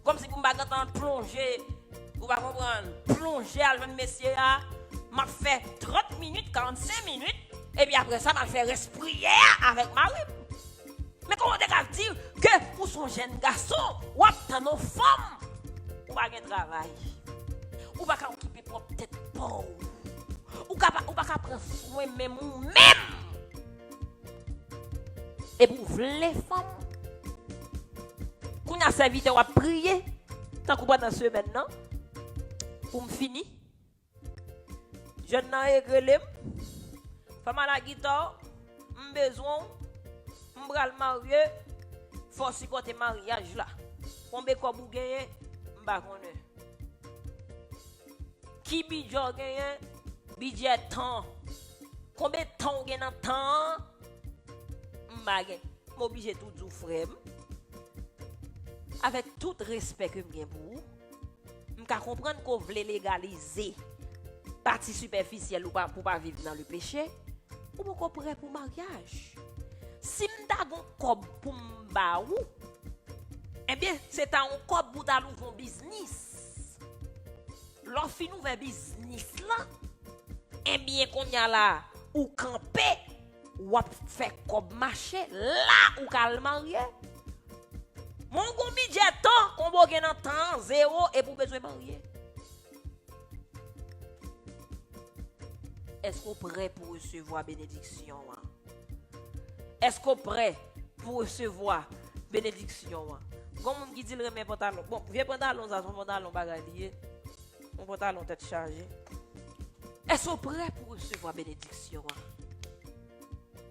A: comme si vous m'avez plonger vous va comprendre plonger à le messieurs m'a fait 30 minutes 45 minutes et puis après ça m'a fait respirer avec Marie. Mais comment on dire que pour son jeune garçon ou dans nos femmes ou pas de travail ou pas occuper propre tête pauvre ou pas prendre soin même et pour les femmes qu'on a servi de prier tant qu'on pas dans ce maintenant pour me finir je n'ai réglé femme à la guitare besoin m'bral marié faut si côté mariage là combien quoi vous gagner m'pa connait qui budget gagner budget temps combien de temps gagne dans temps m'pa gagner m'obligé tout du frère avec tout respect que m'gain pour vous m'ka comprendre qu'on veut légaliser partie superficielle ou pas pour pas vivre dans le péché ou pas prêt pour mariage. Si m'ta gon kob pour m'ba ou eh bien c'est un kob pour ta l'ouvre business l'offre nous vers business là eh bien qu'on y a là ou camper ou fait kob marché là ou kal marier mon gon budget temps qu'on va gagner dans temps zéro et pour besoin marier. Est-ce qu'on est prêt pour recevoir bénédiction? Est-ce qu'on est prêt pour recevoir bénédiction? Comme on dit le remet pantalon. Bon, viens pantalon ça son pantalon bagalier. Mon pantalon tête chargé. Est-ce qu'on est prêt pour recevoir bénédiction?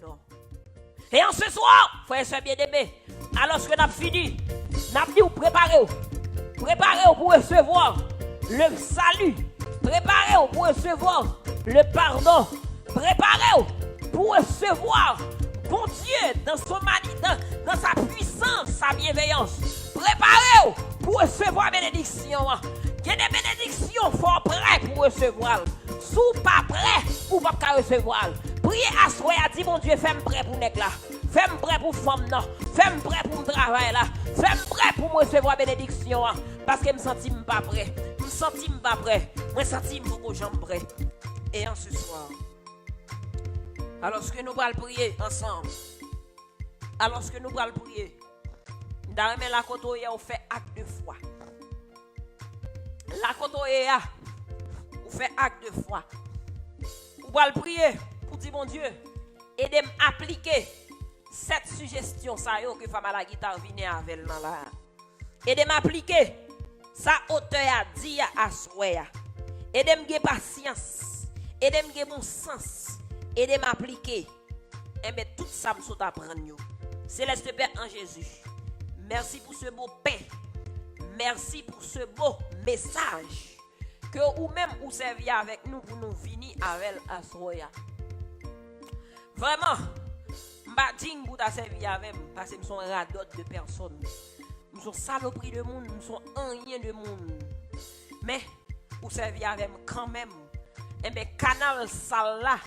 A: Non. Et en ce soir, frère et bien-aimé, alors que nous avons fini, nous avons dit préparez-vous. Préparez-vous pour recevoir le salut. Préparez-vous pour recevoir le pardon. Préparez-vous pour recevoir bon Dieu dans sa puissance, sa bienveillance. Préparez-vous pour recevoir bénédiction. Il y a des bénédictions fort prêts pour recevoir. Sous pas prêt ou pas recevoir. Priez à soi et dit mon Dieu, fais-moi prêt pour nèg là. Fais-moi prêt pour femme non. Fais-moi prêt pour me travailler là. Fais-moi prêt pour me recevoir bénédiction. Parce que je me sens pas prêt. Je me sens pas prêt. Je me sens beaucoup jambes prêt. Et en ce soir, alors que nous allons prier ensemble, alors que nous allons prier, dans la côte on fait acte de foi. La côte on fait acte de foi. Vous allez prier pour dire, mon Dieu, aidez-moi à appliquer cette suggestion ça yo que femme à la guitare vient avec dans là. Aidez-moi à appliquer ça auteur a dit à souhait. Aidez-moi à patience. Aidez-moi à bon sens. Aidez-moi à appliquer. Et bien tout ça me saute à prendre. Céleste Père en Jésus. Merci pour ce beau pain. Merci pour ce beau message que ou même vous serviez avec nous pour nous venir avec Asroya. Vraiment, m'bating pour ta servir avec nous parce que nous sommes radotes de personnes. Nous sommes saloperies de monde, nous sommes rien de monde. Mais vous serviez avec nous quand même. Et bien canal sale là,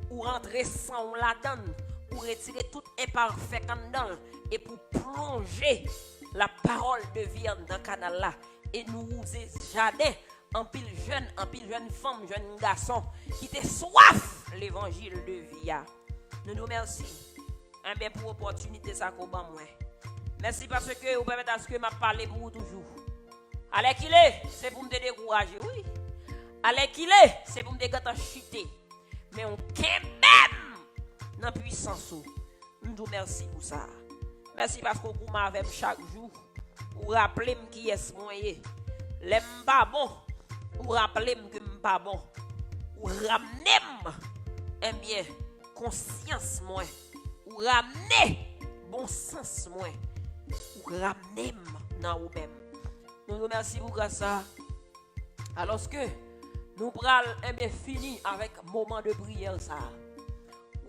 A: ou rentrer sans la donne, pour retirer tout imparfait dedans et pour plonger la parole de vie dans le canal là et nous user jardin en pile jeune femme, jeune garçon qui te soif l'évangile de vie. Nous nous remercions pour l'opportunité ça qu'on ba moi. Merci parce que vous permettez à ce que m'a parlé pour vous toujours. Allez qu'il est, c'est pour me décourager, oui. Allez qu'il est, c'est pour me dégager chuter. Mais on quand même dans puissance. Nous vous remercions pour ça. Merci parce que vous m'avez chaque jour. Vous rappelez qui est moyen. L'aime pas bon. Vous rappelez que je pas bon. Vous ramenez un bien conscience moi. Vous ramenez bon sens moi. Vous ramenez dans vous-même. Nous vous remercions pour ça. Alors que nous prenons bien fini avec moment de prière ça.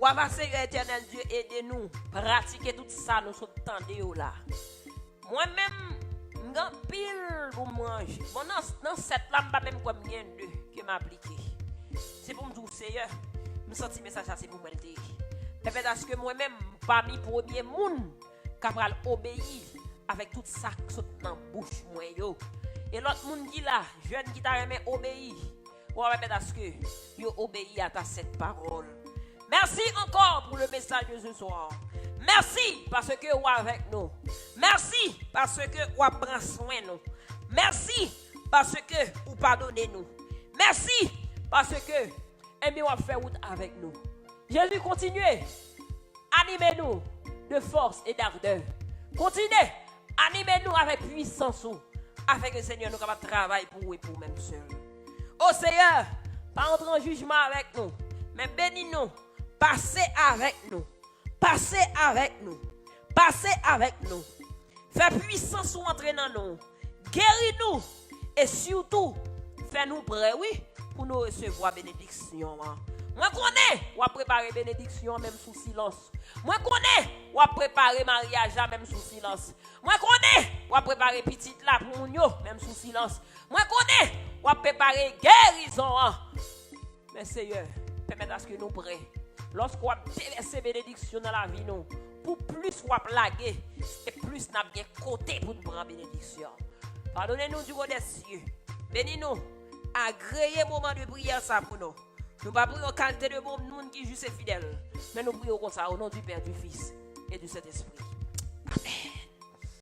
A: Ou avancer éternel Dieu aidez-nous pratiquer tout ça nous sommes tendez là. Moi-même m'gan pile pour manger. Bon dans cette là pas même comme bien deux que m'appliquer. C'est pour me dire Seigneur, me senti message ça c'est pour moi le dire. Parce que moi-même parmi premier monde capable obéir avec tout ça qui saute dans bouche moi yo. Et l'autre monde qui là, jeune qui t'a aimé obéir. Ou parce que yo obéi à ta cette parole. Merci encore pour le message de ce soir. Merci parce que vous êtes avec nous. Merci parce que vous prenez soin de nous. Merci parce que vous pardonnez nous. Merci parce que vous fait route avec nous. Jésus, continuez. Animez-nous de force et d'ardeur. Continuez. Animez-nous avec puissance. Afin que le Seigneur nous capable de travailler pour vous et pour même seul. Oh Seigneur, pas entrer en jugement avec nous, mais bénis-nous. Passez avec nous. Passez avec nous. Passez avec nous. Fais puissance ou entrer dans nous. Guéris-nous. Et surtout, fais-nous prêts, oui, pour nous recevoir bénédiction. Moi connais, ou préparer bénédiction même sous silence. Moi connais, ou préparer mariage même sous silence. Moi connais, ou préparer petite là pour nous même sous silence. Moi connais, ou préparer guérison. Mais Seigneur, permettez à ce que nous prêts. Lorsqu'on a déversé bénédiction dans la vie, nous, pour plus on a plagué, et plus on a bien côté pour nous prendre bénédiction. Pardonnez-nous du haut des cieux. Bénis-nous. Agréez moment de prière ça pour nous. Nous ne prions pas en qualité de bon monde qui est juste et fidèle. Mais nous prions comme ça au nom du Père, du Fils et du Saint-Esprit.